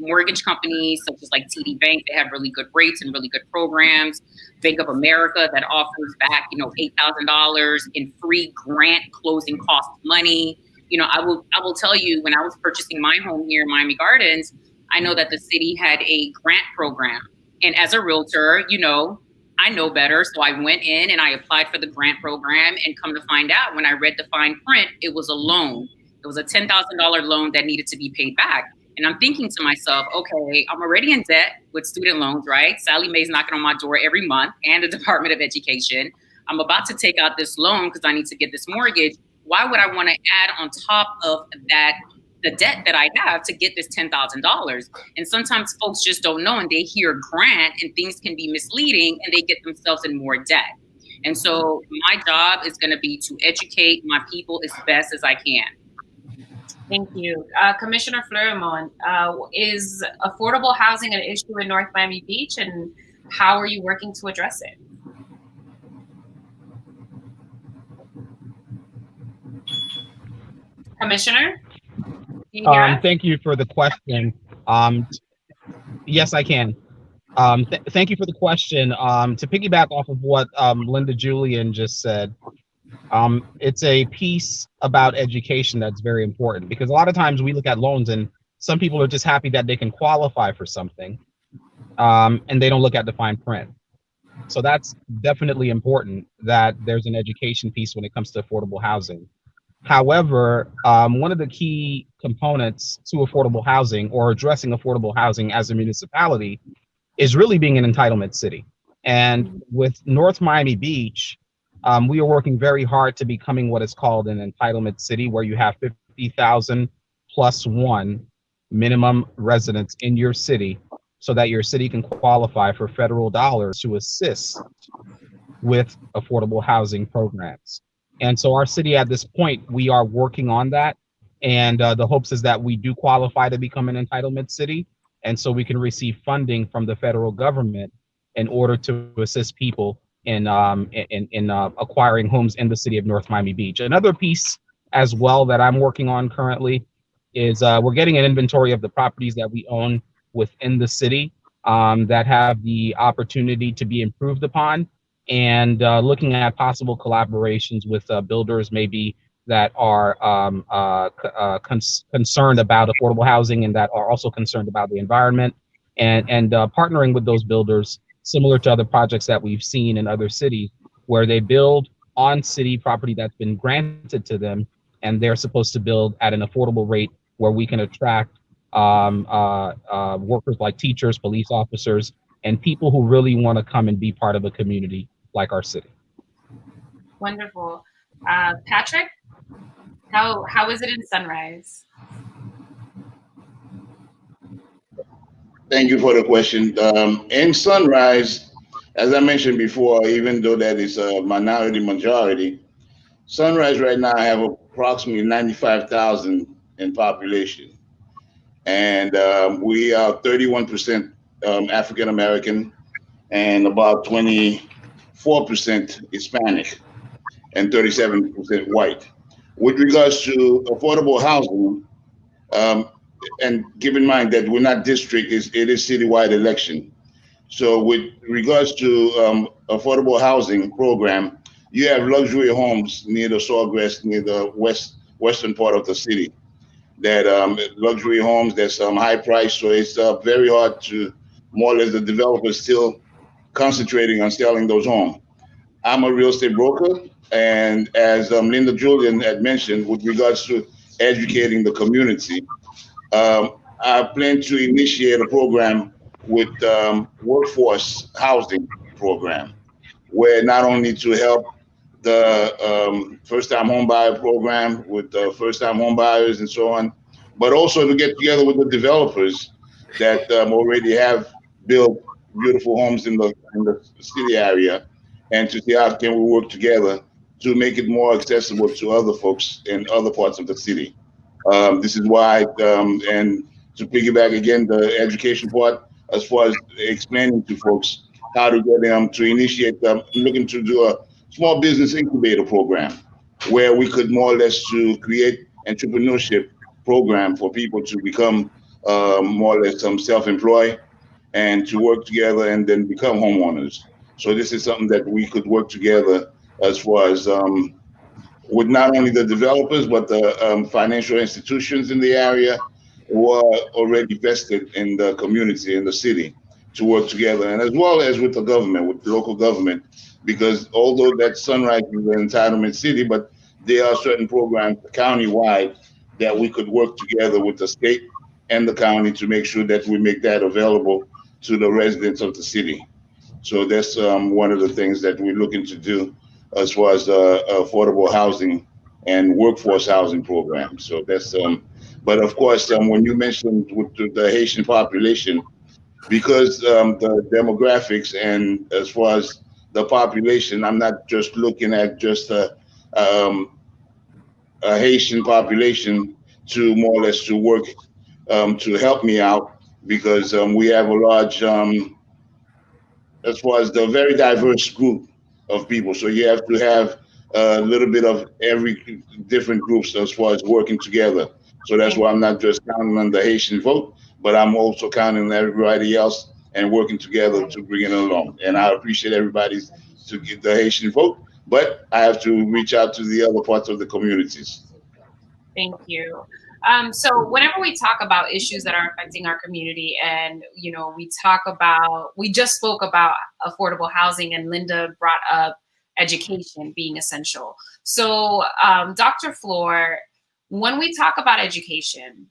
mortgage companies such as like TD Bank. They have really good rates and really good programs. Bank of America that offers back, $8,000 in free grant closing cost money. I will tell you, when I was purchasing my home here in Miami Gardens, I know that the city had a grant program. And as a realtor, I know better. So I went in and I applied for the grant program, and come to find out, when I read the fine print, it was a loan. It was a $10,000 loan that needed to be paid back. And I'm thinking to myself, okay, I'm already in debt with student loans, right? Sally Mae's knocking on my door every month, and the Department of Education. I'm about to take out this loan because I need to get this mortgage. Why would I want to add on top of that the debt that I have to get this $10,000? And sometimes folks just don't know, and they hear grant and things can be misleading, and they get themselves in more debt. And so my job is going to be to educate my people as best as I can. Thank you. Commissioner Fleurimont, is affordable housing an issue in North Miami Beach, and how are you working to address it? Commissioner? Thank you for the question. Yes, I can. Thank you for the question. To piggyback off of what Linda Julian just said, it's a piece about education that's very important, because a lot of times we look at loans and some people are just happy that they can qualify for something, and they don't look at the fine print. So that's definitely important, that there's an education piece when it comes to affordable housing. However, one of the key components to affordable housing, or addressing affordable housing as a municipality, is really being an entitlement city. And with North Miami Beach, we are working very hard to becoming what is called an entitlement city, where you have 50,000 plus one minimum residents in your city, so that your city can qualify for federal dollars to assist with affordable housing programs. And so our city at this point, we are working on that. And the hopes is that we do qualify to become an entitlement city. And so we can receive funding from the federal government in order to assist people in acquiring homes in the city of North Miami Beach. Another piece as well that I'm working on currently is we're getting an inventory of the properties that we own within the city that have the opportunity to be improved upon, and looking at possible collaborations with builders maybe that are concerned about affordable housing and that are also concerned about the environment, and partnering with those builders, similar to other projects that we've seen in other cities, where they build on city property that's been granted to them, and they're supposed to build at an affordable rate where we can attract workers like teachers, police officers, and people who really want to come and be part of a community like our city. Wonderful. Patrick, how is it in Sunrise? Thank you for the question. In Sunrise, as I mentioned before, even though that is a minority majority, Sunrise right now have approximately 95,000 in population. and we are 31% African American and about 24% Hispanic and 37% white. With regards to affordable housing, and keep in mind that we're not district, it is citywide election. So with regards to affordable housing program, you have luxury homes near the Sawgrass, near the western part of the city. That luxury homes, that's high price, so it's very hard to, more or less, the developers still concentrating on selling those homes. I'm a real estate broker, and as Linda Julian had mentioned, with regards to educating the community, I plan to initiate a program with workforce housing program, where not only to help the first-time homebuyer program with first-time homebuyers and so on, but also to get together with the developers that already have built beautiful homes in the city area, and to see how can we work together to make it more accessible to other folks in other parts of the city. This is why, and to piggyback again, the education part, as far as explaining to folks how to get them to initiate them, looking to do a small business incubator program where we could more or less to create entrepreneurship program for people to become more or less self-employed and to work together and then become homeowners. So this is something that we could work together as far as with not only the developers, but the financial institutions in the area who are already vested in the community, in the city, to work together, and as well as with the government, with the local government, because although that Sunrise is an entitlement city, but there are certain programs county-wide that we could work together with the state and the county to make sure that we make that available to the residents of the city. So that's one of the things that we're looking to do as far as affordable housing and workforce housing program. So that's, but of course, when you mentioned with the Haitian population, because the demographics and as far as the population, I'm not just looking at just a Haitian population to more or less to work to help me out, because we have a large, as far as the very diverse group of people. So you have to have a little bit of every different groups as far as working together. So that's why I'm not just counting on the Haitian vote, but I'm also counting on everybody else and working together to bring it along. And I appreciate everybody's to get the Haitian vote, but I have to reach out to the other parts of the communities. Thank you. So whenever we talk about issues that are affecting our community, and we just spoke about affordable housing, and Linda brought up education being essential. So Dr. Floor, when we talk about education,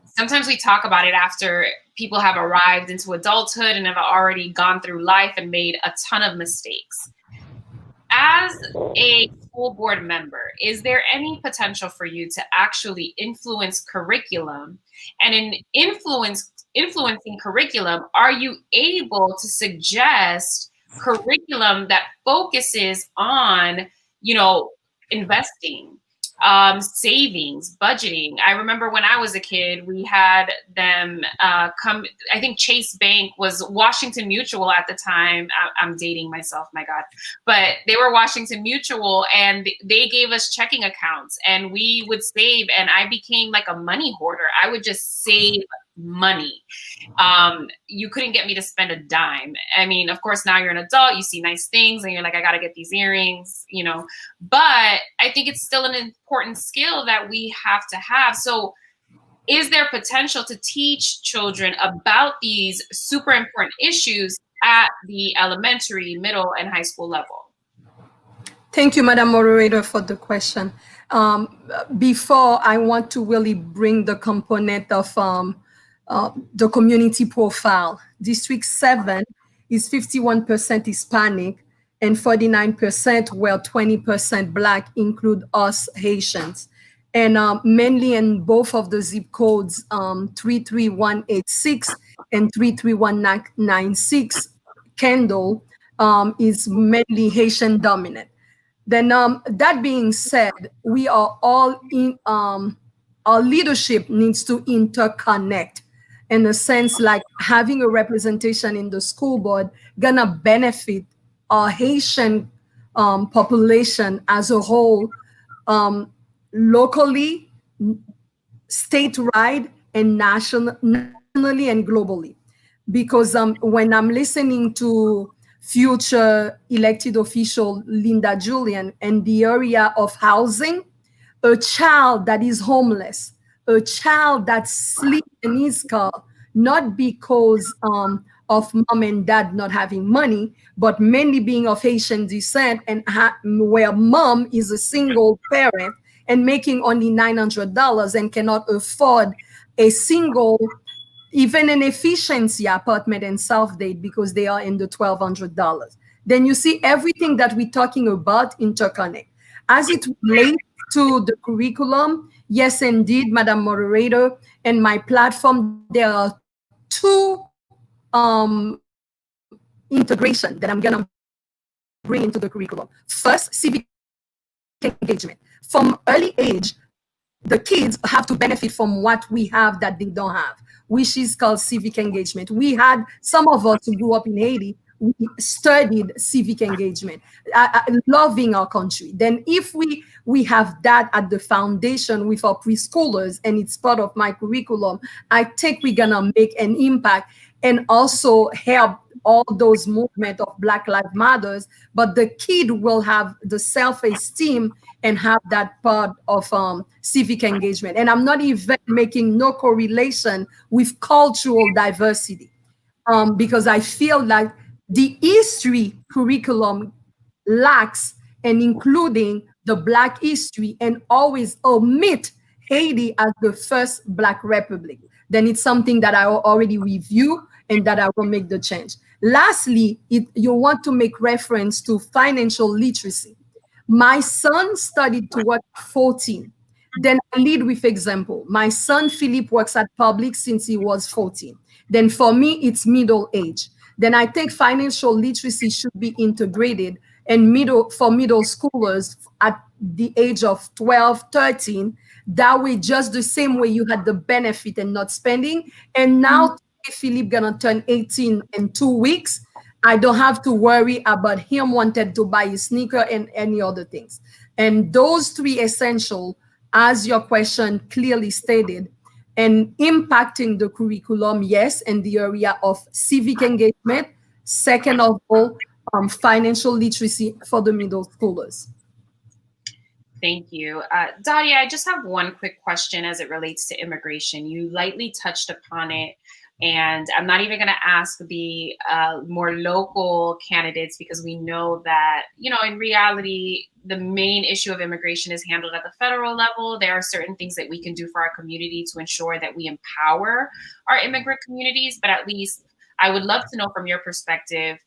sometimes we talk about it after people have arrived into adulthood and have already gone through life and made a ton of mistakes. As a school board member, is there any potential for you to actually influence curriculum? And in influencing curriculum, are you able to suggest curriculum that focuses on, investing, savings, budgeting? I remember when I was a kid, we had them come, I think Chase Bank was Washington Mutual at the time. I'm dating myself, my God. But they were Washington Mutual, and they gave us checking accounts, and we would save, and I became like a money hoarder. I would just save money. You couldn't get me to spend a dime. I mean, of course, now you're an adult, you see nice things and you're like, I got to get these earrings, but I think it's still an important skill that we have to have. So is there potential to teach children about these super important issues at the elementary, middle, and high school level? Thank you, Madam Moderator, for the question. Before, I want to really bring the component of the community profile. District 7 is 51% Hispanic and 49%, where 20% Black, include us Haitians. And mainly in both of the zip codes, 33186 and 33196, Kendall is mainly Haitian dominant. Then that being said, we are all our leadership needs to interconnect in a sense, like having a representation in the school board gonna benefit our Haitian population as a whole, locally, statewide, and nationally and globally. Because when I'm listening to future elected official Linda Julian in the area of housing, a child that is homeless, a child that sleeps in his car, not because of mom and dad not having money, but mainly being of Haitian descent and where mom is a single parent and making only $900 and cannot afford a single, even an efficiency apartment in South Dade because they are in the $1,200. Then you see everything that we're talking about interconnect. As it relates to the curriculum, yes, indeed, Madam Moderator, and my platform, there are two integration that I'm gonna bring into the curriculum. First, civic engagement. From early age, the kids have to benefit from what we have that they don't have, which is called civic engagement. We had some of us who grew up in Haiti, we studied civic engagement, loving our country. Then if we have that at the foundation with our preschoolers, and it's part of my curriculum, I think we're gonna make an impact and also help all those movement of Black Lives Matters, but the kid will have the self-esteem and have that part of civic engagement. And I'm not even making no correlation with cultural diversity, because I feel like the history curriculum lacks, and including the Black history, and always omit Haiti as the first Black republic. Then it's something that I already review and that I will make the change. Lastly, you want to make reference to financial literacy. My son studied to work 14. Then I lead with example. My son Philip works at Public since he was 14. Then for me, it's middle age. Then I think financial literacy should be integrated and for middle schoolers at the age of 12, 13. That way, just the same way you had the benefit and not spending. And now Philip gonna turn 18 in 2 weeks. I don't have to worry about him wanted to buy a sneaker and any other things. And those three essential, as your question clearly stated, and impacting the curriculum, yes, in the area of civic engagement. Second of all, financial literacy for the middle schoolers. Thank you. Dadia, I just have one quick question as it relates to immigration. You lightly touched upon it, and I'm not even going to ask the more local candidates because we know that, you know, in reality, the main issue of immigration is handled at the federal level. There are certain things that we can do for our community to ensure that we empower our immigrant communities, but at least I would love to know from your perspective,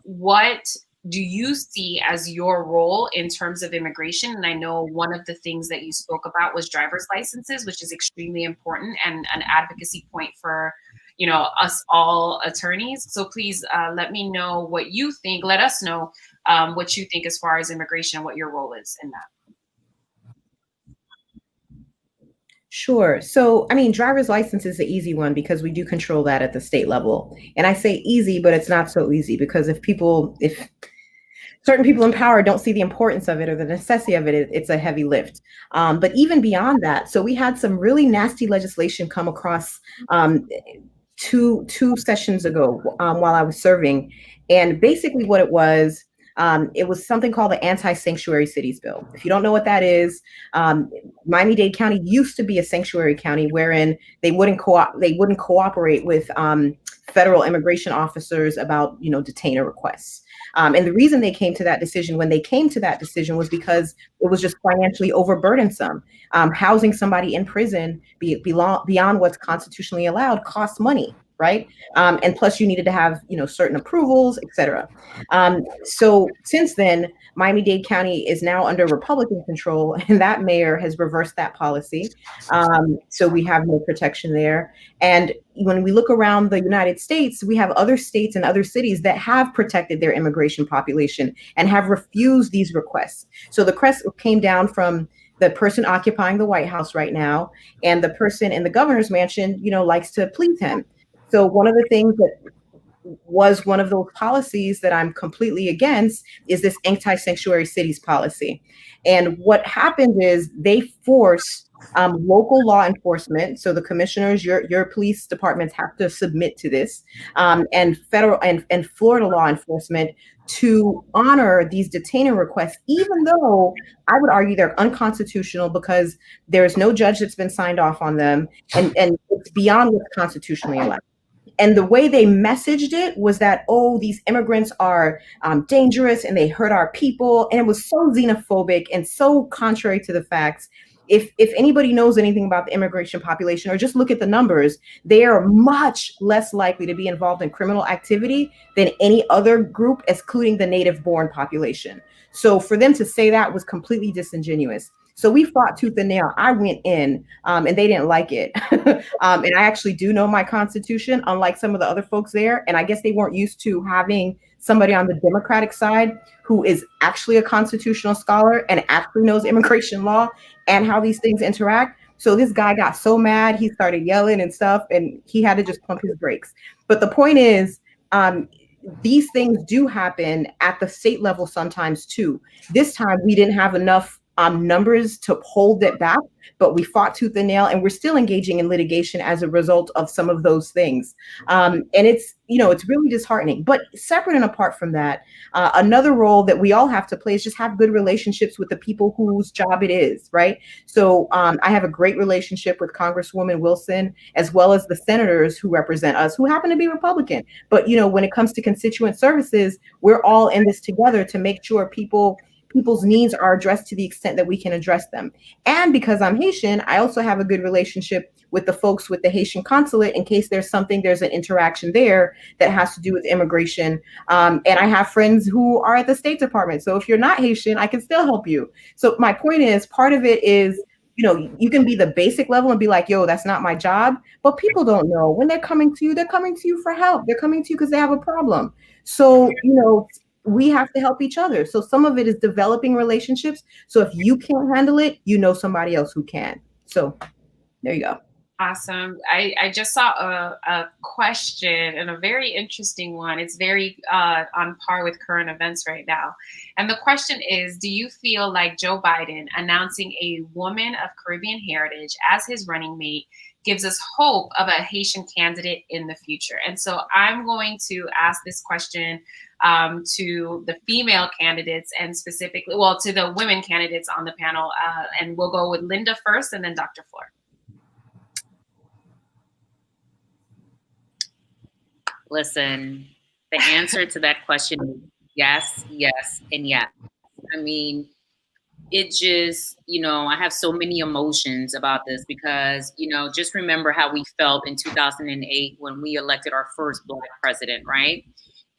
what do you see as your role in terms of immigration? And I know one of the things that you spoke about was driver's licenses, which is extremely important and an advocacy point for, you know, us all attorneys. So please let me know what you think. Let us know what you think as far as immigration and what your role is in that. Sure. So, I mean, driver's license is the easy one because we do control that at the state level. And I say easy, but it's not so easy because if certain people in power don't see the importance of it or the necessity of it, it's a heavy lift. But even beyond that, so we had some really nasty legislation come across two sessions ago while I was serving. And basically what it was something called the Anti-Sanctuary Cities Bill. If you don't know what that is, Miami-Dade County used to be a sanctuary county wherein they wouldn't cooperate with federal immigration officers about, you know, detainer requests. And the reason they came to that decision was because it was just financially overburdensome. Housing somebody in prison beyond what's constitutionally allowed costs money, right? And plus you needed to have, you know, certain approvals, et cetera. So since then, Miami-Dade County is now under Republican control, and that mayor has reversed that policy. So we have no protection there. And when we look around the United States, we have other states and other cities that have protected their immigration population and have refused these requests. So the request came down from the person occupying the White House right now, and the person in the governor's mansion, likes to please him. So one of the things that was one of those policies that I'm completely against is this anti-sanctuary cities policy. And what happened is they force local law enforcement. So the commissioners, your police departments have to submit to this, and federal and Florida law enforcement to honor these detainer requests, even though I would argue they're unconstitutional because there's no judge that's been signed off on them, and it's beyond what's constitutionally allowed. And the way they messaged it was that, oh, these immigrants are dangerous and they hurt our people. And it was so xenophobic and so contrary to the facts. If anybody knows anything about the immigration population, or just look at the numbers, they are much less likely to be involved in criminal activity than any other group, excluding the native-born population. So for them to say that was completely disingenuous. So we fought tooth and nail. I went in, and they didn't like it. And I actually do know my Constitution, unlike some of the other folks there. And I guess they weren't used to having somebody on the Democratic side who is actually a constitutional scholar and actually knows immigration law and how these things interact. So this guy got so mad, he started yelling and stuff, and he had to just pump his brakes. But the point is, these things do happen at the state level sometimes too. This time we didn't have enough numbers to hold it back, but we fought tooth and nail, and we're still engaging in litigation as a result of some of those things. And it's really disheartening. But separate and apart from that, another role that we all have to play is just have good relationships with the people whose job it is, right? So I have a great relationship with Congresswoman Wilson, as well as the senators who represent us, who happen to be Republican. But when it comes to constituent services, we're all in this together to make sure people's needs are addressed to the extent that we can address them. And because I'm Haitian, I also have a good relationship with the folks with the Haitian consulate in case there's an interaction there that has to do with immigration. And I have friends who are at the State Department. So if you're not Haitian, I can still help you. So my point is, part of it is, you can be the basic level and be like, yo, that's not my job. But people don't know when they're coming to you for help. They're coming to you because they have a problem. So, we have to help each other. So some of it is developing relationships. So if you can't handle it, somebody else who can. So there you go. Awesome. I just saw a question, and a very interesting one. It's very on par with current events right now. And the question is, do you feel like Joe Biden announcing a woman of Caribbean heritage as his running mate gives us hope of a Haitian candidate in the future? And so I'm going to ask this question to the female candidates, and specifically, to the women candidates on the panel. And we'll go with Linda first, and then Dr. Floor. Listen, the answer to that question is yes, yes, and yes. I mean, it just, I have so many emotions about this because, just remember how we felt in 2008 when we elected our first Black president, right?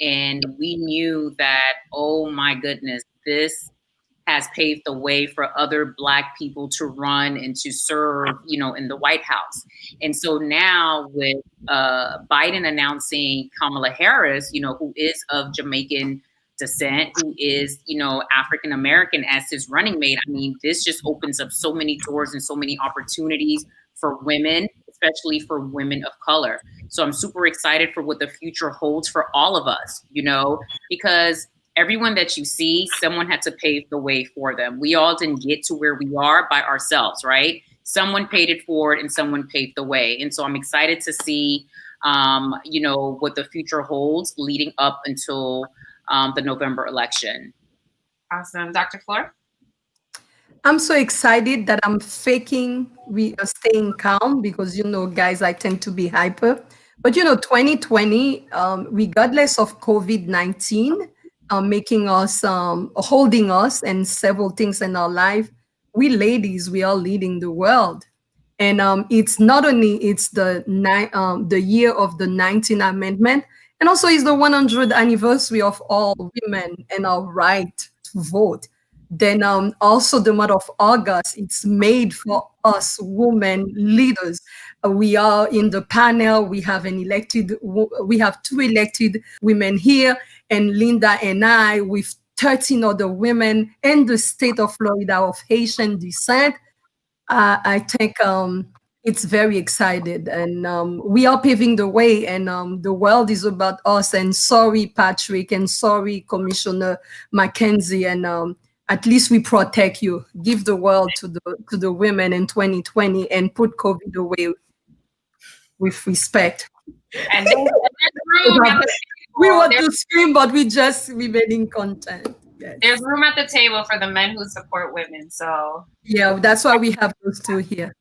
And we knew that, oh my goodness, this has paved the way for other Black people to run and to serve, in the White House. And so now with Biden announcing Kamala Harris, who is of Jamaican descent, who is, African-American, as his running mate, I mean, this just opens up so many doors and so many opportunities for women, especially for women of color. So I'm super excited for what the future holds for all of us, because everyone that you see, someone had to pave the way for them. We all didn't get to where we are by ourselves, right? Someone paid it forward and someone paved the way. And so I'm excited to see, what the future holds leading up until the November election. Awesome. Dr. Floor? I'm so excited that I'm staying calm because, guys, I tend to be hyper. But, 2020, regardless of COVID-19, making us, holding us and several things in our life, we ladies, we are leading the world. And it's not only, it's the year of the 19th Amendment, and also it's the 100th anniversary of all women and our right to vote. Then also the month of August, it's made for us women leaders. We are in the panel. We have two elected women here, and Linda and I, with 13 other women in the state of Florida of Haitian descent. I think it's very excited, and we are paving the way, and the world is about us. And sorry, Patrick, and sorry, Commissioner Mackenzie, and at least we protect you. Give the world to the women in 2020 and put COVID away with respect. And there's room at the we table. want to scream, but we just remaining content. Yes. There's room at the table for the men who support women. So yeah, that's why we have those two here.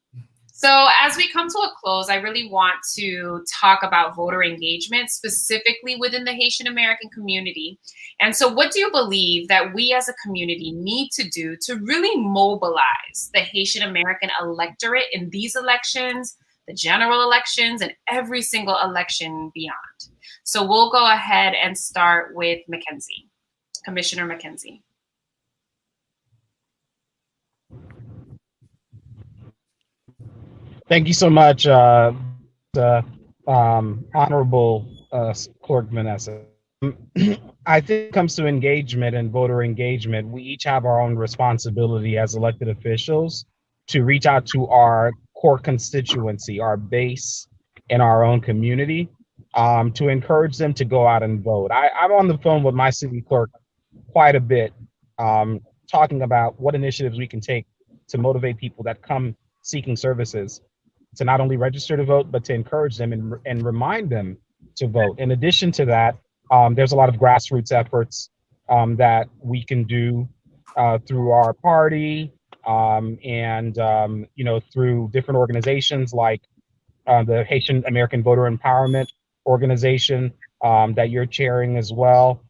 So as we come to a close, I really want to talk about voter engagement, specifically within the Haitian American community. And so what do you believe that we as a community need to do to really mobilize the Haitian American electorate in these elections, the general elections, and every single election beyond? So we'll go ahead and start with Mackenzie, Commissioner Mackenzie. Thank you so much, Honorable Clerk Vanessa. I think it comes to engagement and voter engagement, we each have our own responsibility as elected officials to reach out to our core constituency, our base in our own community, to encourage them to go out and vote. I'm on the phone with my city clerk quite a bit, talking about what initiatives we can take to motivate people that come seeking services to not only register to vote, but to encourage them and remind them to vote. In addition to that, there's a lot of grassroots efforts that we can do through our party and through different organizations like the Haitian-American Voter Empowerment Organization that you're chairing as well.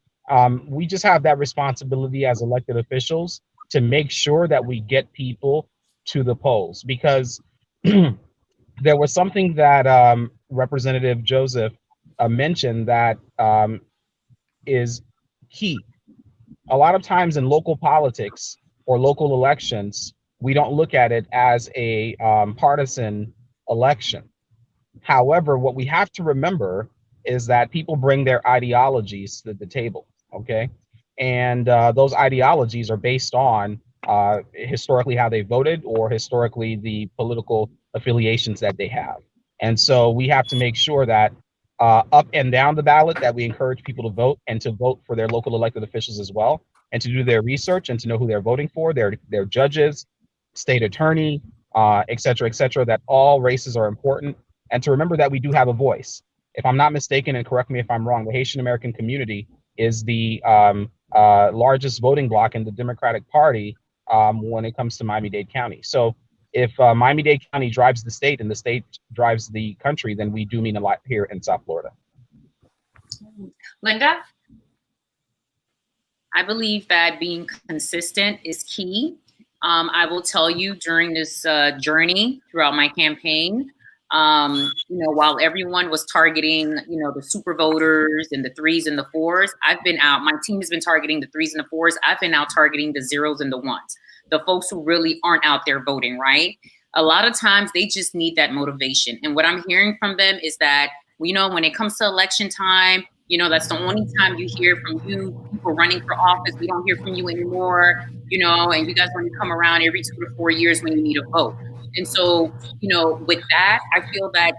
We just have that responsibility as elected officials to make sure that we get people to the polls, because there was something that Representative Joseph mentioned that is key. A lot of times in local politics or local elections, we don't look at it as a partisan election. However, what we have to remember is that people bring their ideologies to the table, okay? And those ideologies are based on historically how they voted or historically the political affiliations that they have. And so we have to make sure that up and down the ballot that we encourage people to vote and to vote for their local elected officials as well, and to do their research and to know who they're voting for, their judges, state attorney, et cetera, that all races are important, and to remember that we do have a voice. If I'm not mistaken, and correct me if I'm wrong, the Haitian American community is the largest voting bloc in the Democratic Party when it comes to Miami-Dade County. So if Miami-Dade County drives the state and the state drives the country, then we do mean a lot here in South Florida. Linda? I believe that being consistent is key. I will tell you during this journey throughout my campaign, while everyone was targeting, the super voters and the 3s and the 4s, I've been out, my team has been targeting the 3s and the 4s. I've been out targeting the 0s and the 1s, the folks who really aren't out there voting, right? A lot of times they just need that motivation. And what I'm hearing from them is that, when it comes to election time, that's the only time you hear from you people running for office. We don't hear from you anymore, and you guys want to come around every 2 to 4 years when you need a vote. And so, with that, I feel that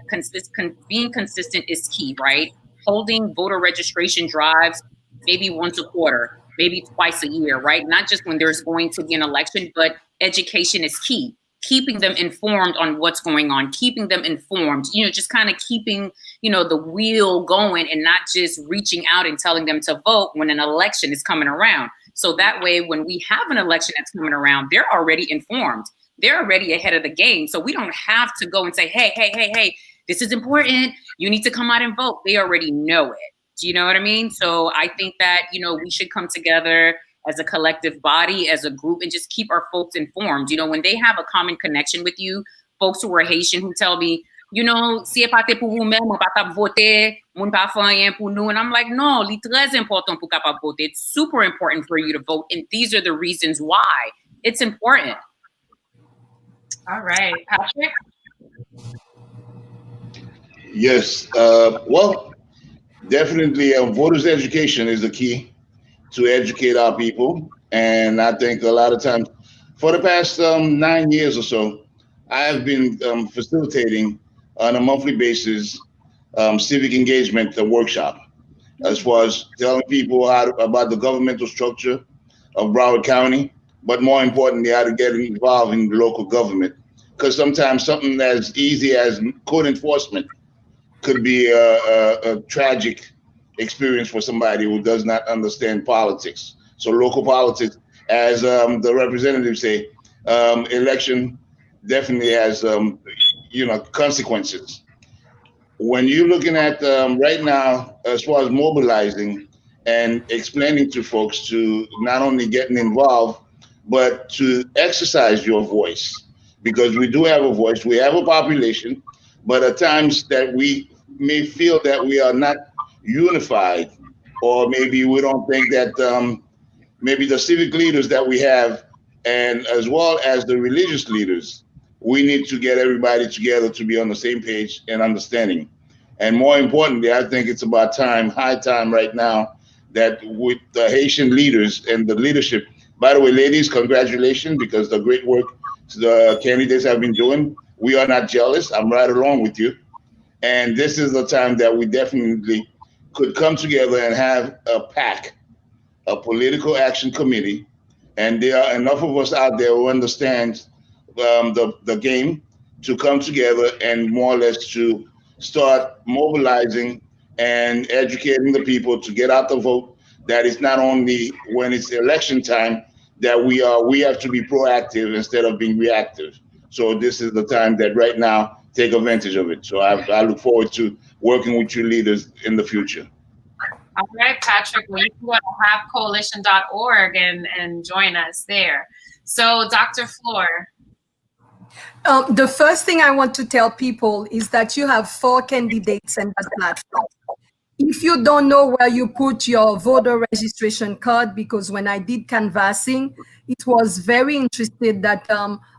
being consistent is key, right? Holding voter registration drives maybe once a quarter, maybe twice a year, right? Not just when there's going to be an election, but education is key. Keeping them informed on what's going on, keeping them informed, just kind of keeping, the wheel going and not just reaching out and telling them to vote when an election is coming around. So that way, when we have an election that's coming around, they're already informed. They're already ahead of the game. So we don't have to go and say, hey, this is important. You need to come out and vote. They already know it. Do you know what I mean? So I think that, we should come together as a collective body, as a group, and just keep our folks informed. When they have a common connection with you, folks who are Haitian who tell me, si pas pour vous-même, on pas voter, moun pa fè rien pour nous. And I'm like, no, c'est très important pour capable voter. It's super important for you to vote. And these are the reasons why it's important. All right, Patrick? Yes, well, definitely voters' education is the key to educate our people. And I think a lot of times, for the past 9 years or so, I have been facilitating on a monthly basis civic engagement workshop, as far as telling people about the governmental structure of Broward County, but more importantly, how to get involved in local government. Because sometimes something as easy as code enforcement could be a tragic experience for somebody who does not understand politics. So local politics, as the representatives say, election definitely has consequences. When you're looking at right now, as far as mobilizing and explaining to folks to not only getting involved, but to exercise your voice, because we do have a voice, we have a population, but at times that we may feel that we are not unified, or maybe we don't think that maybe the civic leaders that we have, and as well as the religious leaders, we need to get everybody together to be on the same page and understanding. And more importantly, I think it's about time, high time right now, that with the Haitian leaders and the leadership, by the way, ladies, congratulations, because the great work the candidates have been doing. We are not jealous. I'm right along with you. And this is the time that we definitely could come together and have a PAC, a political action committee. And there are enough of us out there who understand the game to come together and more or less to start mobilizing and educating the people to get out the vote. That is not only when it's election time that we have to be proactive instead of being reactive. So this is the time that right now, take advantage of it. So I look forward to working with you leaders in the future. All right, Patrick, well, you can go to havecoalition.org and join us there. So Dr. Floor. The first thing I want to tell people is that you have 4 candidates in that platform. If you don't know where you put your voter registration card, because when I did canvassing, it was very interested that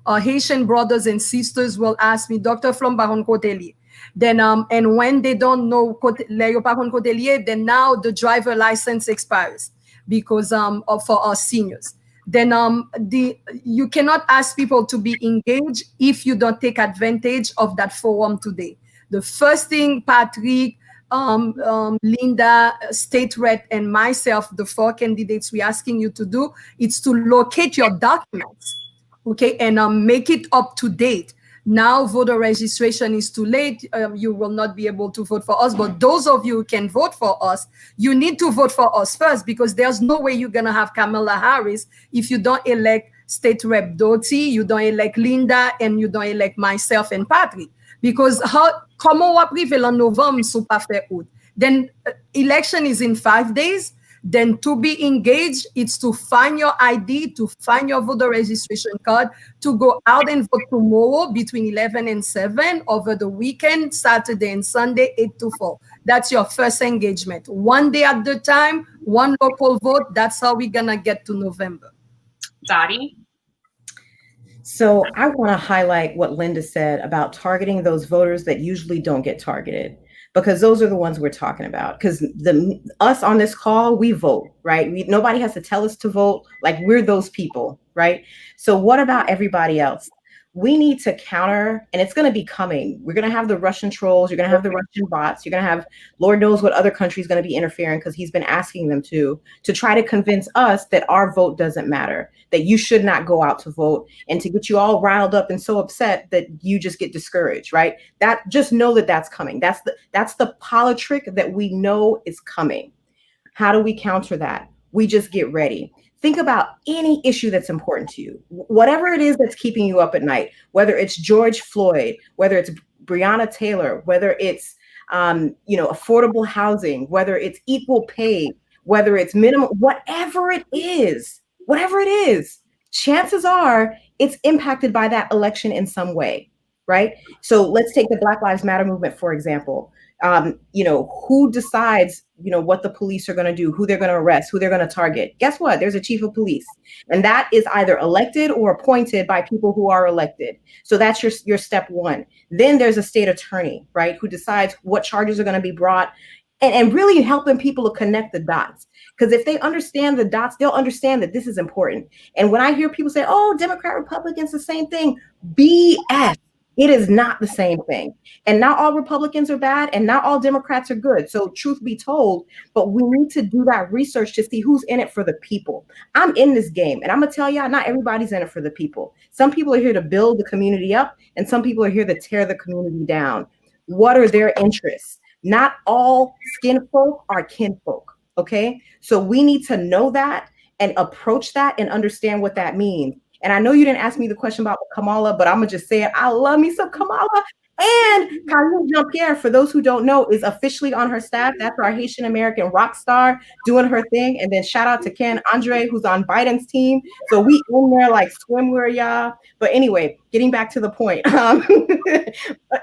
our Haitian brothers and sisters will ask me, Dr. Flom Baron Koteli. Then, and when they don't know Baron Kotelier, then now the driver license expires because for our seniors. Then you cannot ask people to be engaged if you don't take advantage of that forum today. The first thing, Patrick, Linda, State Rep, and myself, the 4 candidates we're asking you to do, is to locate your documents, okay, and make it up to date. Now voter registration is too late. You will not be able to vote for us, but those of you who can vote for us, you need to vote for us first, because there's no way you're going to have Kamala Harris if you don't elect State Rep Doty, you don't elect Linda, and you don't elect myself and Patrick. Because comment on arrive en novembre sous pas fait août? Then election is in 5 days. Then to be engaged, it's to find your ID, to find your voter registration card, to go out and vote tomorrow between 11 and 7, over the weekend, Saturday and Sunday, 8 to 4. That's your first engagement. 1 day at the time, 1 local vote. That's how we're going to get to November. Dottie? So I want to highlight what Linda said about targeting those voters that usually don't get targeted, because those are the ones we're talking about. Because us on this call, we vote, right? Nobody has to tell us to vote. Like, we're those people, right? So what about everybody else? We need to counter, and it's going to be coming. We're going to have the Russian trolls. You're going to have the Russian bots. You're going to have, Lord knows what other country's going to be interfering, because he's been asking them to try to convince us that our vote doesn't matter, that you should not go out to vote, and to get you all riled up and so upset that you just get discouraged, right? That, just know that that's coming. That's the politic that we know is coming. How do we counter that? We just get ready. Think about any issue that's important to you, whatever it is that's keeping you up at night, whether it's George Floyd, whether it's Breonna Taylor, whether it's affordable housing, whether it's equal pay, whether it's minimum, whatever it is, chances are it's impacted by that election in some way, right? So let's take the Black Lives Matter movement, for example. Who decides, what the police are going to do, who they're going to arrest, who they're going to target? Guess what? There's a chief of police, and that is either elected or appointed by people who are elected. So that's your step one. Then there's a state attorney, right, who decides what charges are going to be brought. and really helping people to connect the dots. Because if they understand the dots, they'll understand that this is important. And when I hear people say, oh, Democrat, Republicans, the same thing, BS. It is not the same thing. And not all Republicans are bad and not all Democrats are good. So truth be told, but we need to do that research to see who's in it for the people. I'm in this game and I'm gonna tell y'all, not everybody's in it for the people. Some people are here to build the community up and some people are here to tear the community down. What are their interests? Not all skin folk are kinfolk, okay? So we need to know that and approach that and understand what that means. And I know you didn't ask me the question about Kamala, but I'm gonna just say it. I love me some Kamala. And Karine Jean-Pierre, for those who don't know, is officially on her staff. That's our Haitian-American rock star doing her thing. And then shout out to Ken Andre, who's on Biden's team. So we in there like swimwear, y'all. But anyway, getting back to the point,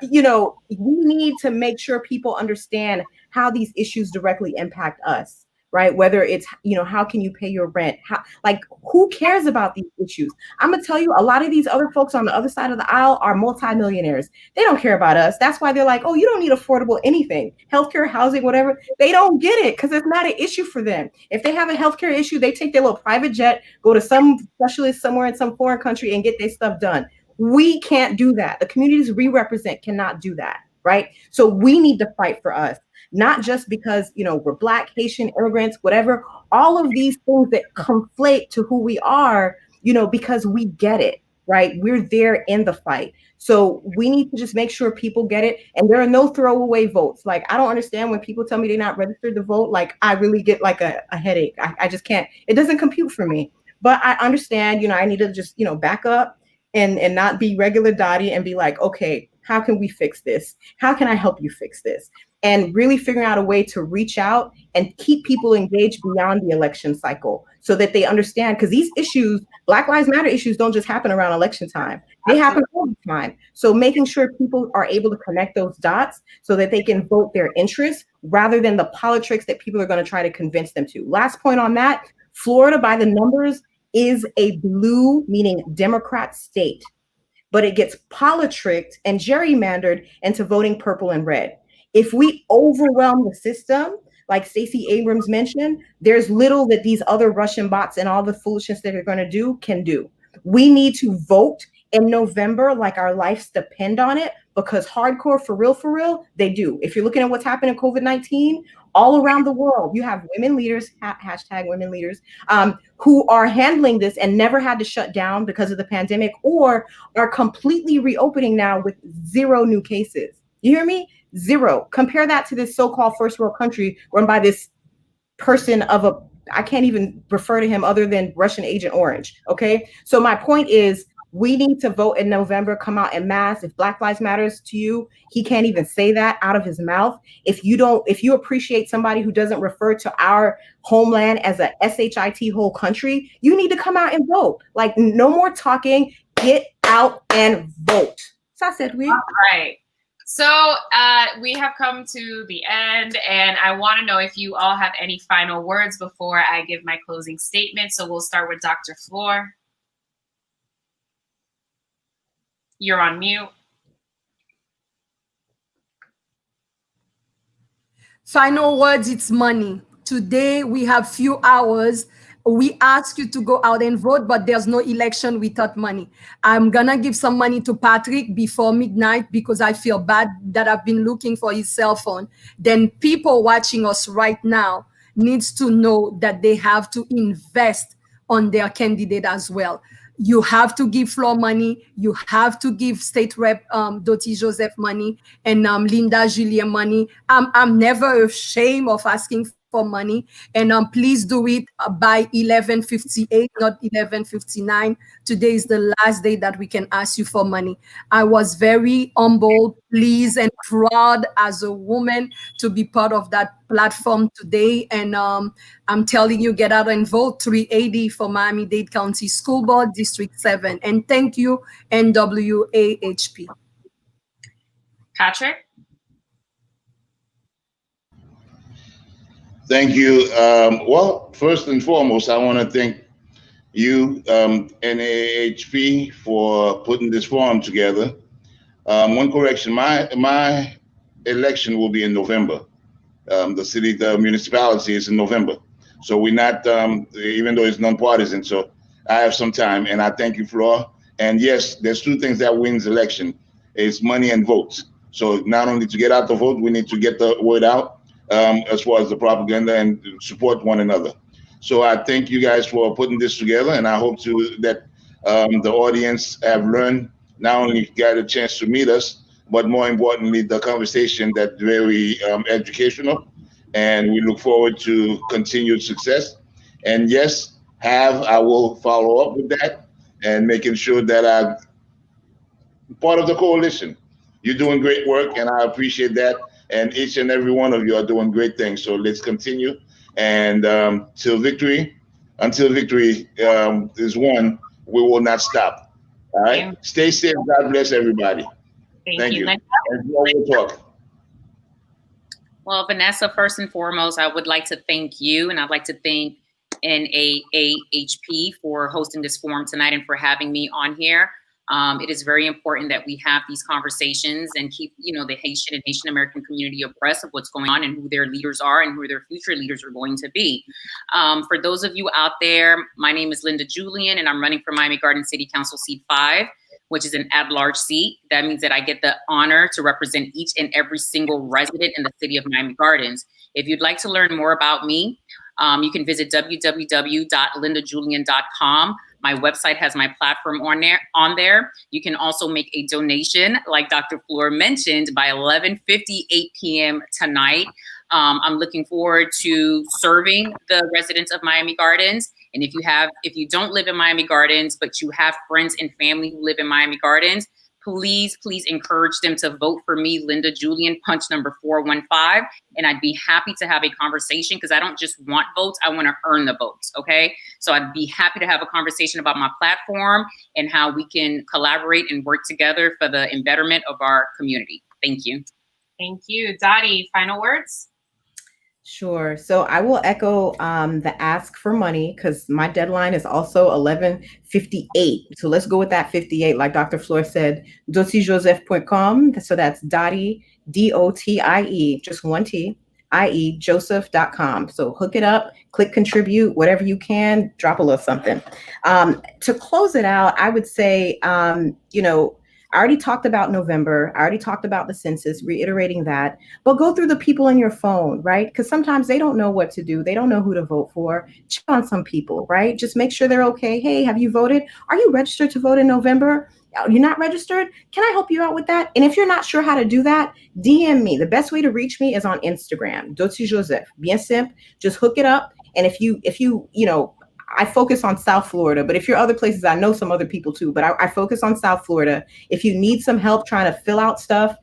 you know, we need to make sure people understand how these issues directly impact us. Right? Whether it's, you know, how can you pay your rent? How, like, who cares about these issues? I'm gonna tell you, a lot of these other folks on the other side of the aisle are multimillionaires. They don't care about us. That's why they're like, oh, you don't need affordable anything, healthcare, housing, whatever. They don't get it because it's not an issue for them. If they have a healthcare issue, they take their little private jet, go to some specialist somewhere in some foreign country and get their stuff done. We can't do that. The communities we represent cannot do that, right? So we need to fight for us. Not just because, you know, we're Black, Haitian, immigrants, whatever, all of these things that conflate to who we are, you know, because we get it, right? We're there in the fight. So we need to just make sure people get it. And there are no throwaway votes. Like, I don't understand when people tell me they're not registered to vote. Like, I really get like a headache. I just can't, it doesn't compute for me. But I understand, you know, I need to just, you know, back up and not be regular Dottie and be like, okay, how can we fix this? How can I help you fix this? And really figuring out a way to reach out and keep people engaged beyond the election cycle so that they understand, because these issues, Black Lives Matter issues, don't just happen around election time. They happen all the time. So making sure people are able to connect those dots so that they can vote their interests rather than the politics that people are going to try to convince them to. Last point on that, Florida, by the numbers, is a blue, meaning Democrat state, but it gets politricked and gerrymandered into voting purple and red. If we overwhelm the system, like Stacey Abrams mentioned, there's little that these other Russian bots and all the foolishness that they're going to do can do. We need to vote in November like our lives depend on it, because hardcore, for real, they do. If you're looking at what's happened in COVID-19, all around the world, you have women leaders, hashtag women leaders, who are handling this and never had to shut down because of the pandemic, or are completely reopening now with 0 new cases. You hear me? 0. Compare that to this so-called first world country run by this person of a, I can't even refer to him other than Russian Agent Orange. Okay. So my point is, we need to vote in November, come out en masse. If Black Lives Matters to you, he can't even say that out of his mouth. If you appreciate somebody who doesn't refer to our homeland as a SHIT whole country, you need to come out and vote. Like, no more talking, get out and vote. So I said, all right. So we have come to the end, and I want to know if you all have any final words before I give my closing statement. So we'll start with Dr. Floor. You're on mute. Final words, it's money. Today, we have few hours. We ask you to go out and vote, but there's no election without money. I'm gonna give some money to Patrick before midnight because I feel bad that I've been looking for his cell phone. Then people watching us right now needs to know that they have to invest on their candidate as well. You have to give Flo money. You have to give State Rep Dottie Joseph money and Linda Julien money. I'm never ashamed of asking for money, and please do it by 11:58, not 11:59. Today is the last day that we can ask you for money. I was very humbled, pleased, and proud as a woman to be part of that platform today. And I'm telling you, get out and vote. 380 for Miami-Dade County School Board, District 7. And thank you, NWAHP. Patrick? Thank you. Well, first and foremost, I want to thank you, NAHP, for putting this forum together. One correction, my election will be in November. the municipality is in November. So we're not, even though it's nonpartisan. So I have some time, and I thank you, Flora. And yes, there's two things that wins election: it's money and votes. So not only to get out the vote, we need to get the word out as far as the propaganda and support one another. So I thank you guys for putting this together, and I hope that the audience have learned, not only got a chance to meet us, but more importantly, the conversation that's very educational, and we look forward to continued success. And yes, I will follow up with that and making sure that I'm part of the coalition. You're doing great work, and I appreciate that. And each and every one of you are doing great things. So let's continue. And until victory is won, we will not stop. All right. Stay safe. God bless everybody. Thank you. And we'll talk. Well, Vanessa, first and foremost, I would like to thank you, and I'd like to thank NAAHP for hosting this forum tonight and for having me on here. It is very important that we have these conversations and keep, the Haitian and Haitian American community abreast of what's going on and who their leaders are and who their future leaders are going to be. For those of you out there, my name is Linda Julian, and I'm running for Miami Gardens City Council seat 5, which is an at-large seat. That means that I get the honor to represent each and every single resident in the city of Miami Gardens. If you'd like to learn more about me, you can visit www.lindajulian.com. My website has my platform on there. You can also make a donation, like Dr. Fleur mentioned, by 11:58 p.m. tonight. I'm looking forward to serving the residents of Miami Gardens. And if you don't live in Miami Gardens, but you have friends and family who live in Miami Gardens, please encourage them to vote for me, Linda Julian, punch number 415. And I'd be happy to have a conversation, because I don't just want votes, I want to earn the votes, okay? So I'd be happy to have a conversation about my platform and how we can collaborate and work together for the betterment of our community. Thank you. Thank you. Dottie, final words? Sure. So I will echo the ask for money, because my deadline is also 11:58. So let's go with that 58. Like Dr. Fleur said, dotiejoseph.com. So that's Dottie, DOTIE, just one T, IE, Joseph.com. So hook it up, click contribute, whatever you can, drop a little something. To close it out, I would say, I already talked about November. I already talked about the census, reiterating that. But go through the people in your phone, right? Because sometimes they don't know what to do. They don't know who to vote for. Check on some people, right? Just make sure they're okay. Hey, have you voted? Are you registered to vote in November? You're not registered? Can I help you out with that? And if you're not sure how to do that, DM me. The best way to reach me is on Instagram. Doty Joseph. Bien simple. Just hook it up. And if you I focus on South Florida, but if you're other places, I know some other people too, but I focus on South Florida. If you need some help trying to fill out stuff,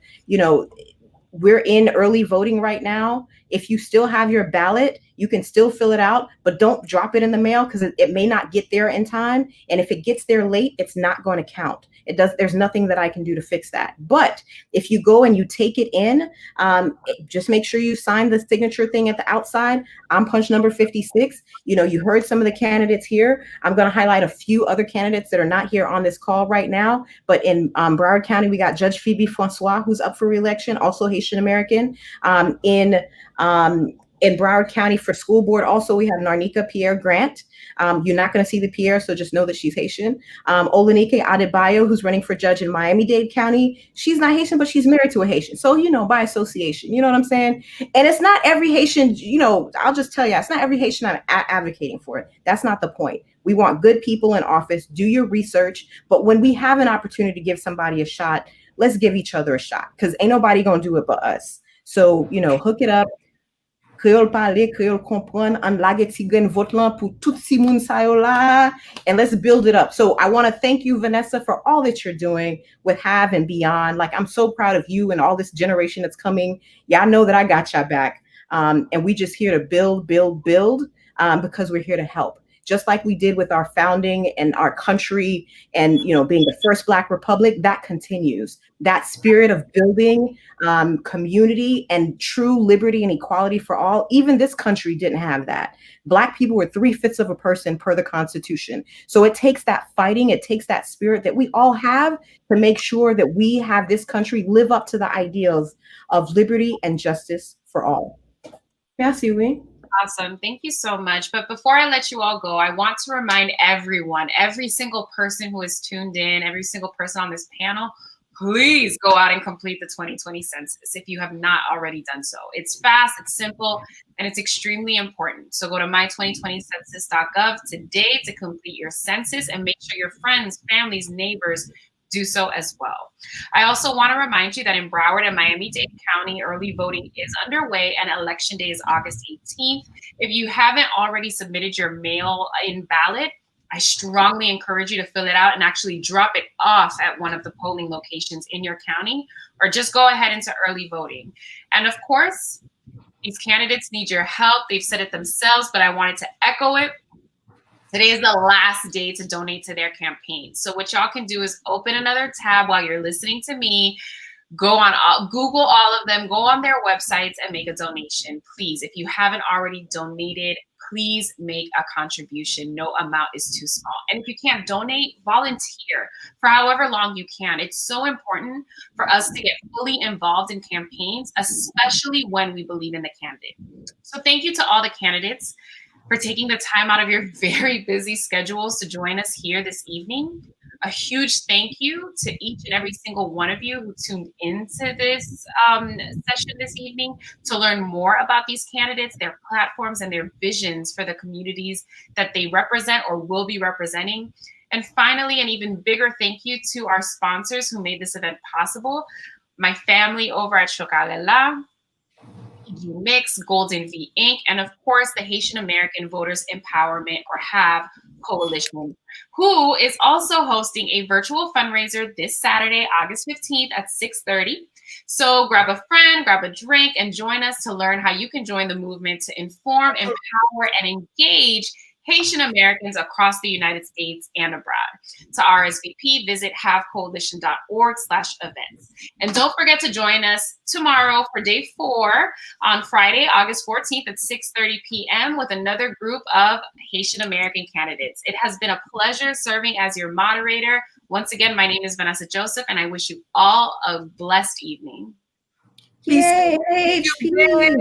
we're in early voting right now. If you still have your ballot, you can still fill it out, but don't drop it in the mail, because it may not get there in time. And if it gets there late, it's not going to count. There's nothing that I can do to fix that. But if you go and you take it in, just make sure you sign the signature thing at the outside. I'm punch number 56. You heard some of the candidates here. I'm going to highlight a few other candidates that are not here on this call right now. But in Broward County, we got Judge Phoebe Francois, who's up for re-election, also Haitian-American. In Broward County for school board, also, we have Narnika Pierre Grant. You're not going to see the Pierre, so just know that she's Haitian. Olanike Adebayo, who's running for judge in Miami-Dade County. She's not Haitian, but she's married to a Haitian. So, by association, you know what I'm saying? And it's not every Haitian, I'll just tell you, it's not every Haitian I'm advocating for it. That's not the point. We want good people in office. Do your research. But when we have an opportunity to give somebody a shot, let's give each other a shot, because ain't nobody going to do it but us. So, hook it up. Creole parler, Creole comprendre, an lage tigren vote lan pou tout si moun sa yo la, and let's build it up. So I want to thank you, Vanessa, for all that you're doing with Have and Beyond. Like, I'm so proud of you and all this generation that's coming. Y'all know that I got y'all back. And we just here to build, because we're here to help. Just like we did with our founding and our country and, being the first Black republic, that continues. That spirit of building community and true liberty and equality for all. Even this country didn't have that. Black people were 3/5 of a person per the Constitution. So it takes that fighting, it takes that spirit that we all have to make sure that we have this country live up to the ideals of liberty and justice for all. Merci, oui. Awesome. Thank you so much. But before I let you all go, I want to remind everyone, every single person who is tuned in, every single person on this panel, please go out and complete the 2020 census if you have not already done so. It's fast, it's simple, and it's extremely important. So go to my2020census.gov today to complete your census and make sure your friends, families, neighbors do so as well. I also want to remind you that in Broward and Miami-Dade County, early voting is underway and election day is August 18th. If you haven't already submitted your mail-in ballot, I strongly encourage you to fill it out and actually drop it off at one of the polling locations in your county, or just go ahead into early voting. And of course, these candidates need your help. They've said it themselves, but I wanted to echo it. Today is the last day to donate to their campaign. So what y'all can do is open another tab while you're listening to me, go on Google all of them, go on their websites and make a donation. Please, if you haven't already donated, please make a contribution. No amount is too small. And if you can't donate, volunteer for however long you can. It's so important for us to get fully involved in campaigns, especially when we believe in the candidate. So thank you to all the candidates for taking the time out of your very busy schedules to join us here this evening. A huge thank you to each and every single one of you who tuned into this session this evening to learn more about these candidates, their platforms, and their visions for the communities that they represent or will be representing. And finally, an even bigger thank you to our sponsors who made this event possible. My family over at Chocalela, Mix, Golden V Inc., and of course the Haitian-American Voters Empowerment, or HAVE, Coalition, who is also hosting a virtual fundraiser this Saturday, August 15th at 6:30. So grab a friend, grab a drink, and join us to learn how you can join the movement to inform, empower, and engage Haitian Americans across the United States and abroad. To RSVP, visit havecoalition.org/events. And don't forget to join us tomorrow for day 4 on Friday, August 14th at 6:30 p.m. with another group of Haitian American candidates. It has been a pleasure serving as your moderator. Once again, my name is Vanessa Joseph, and I wish you all a blessed evening. Yay, HP!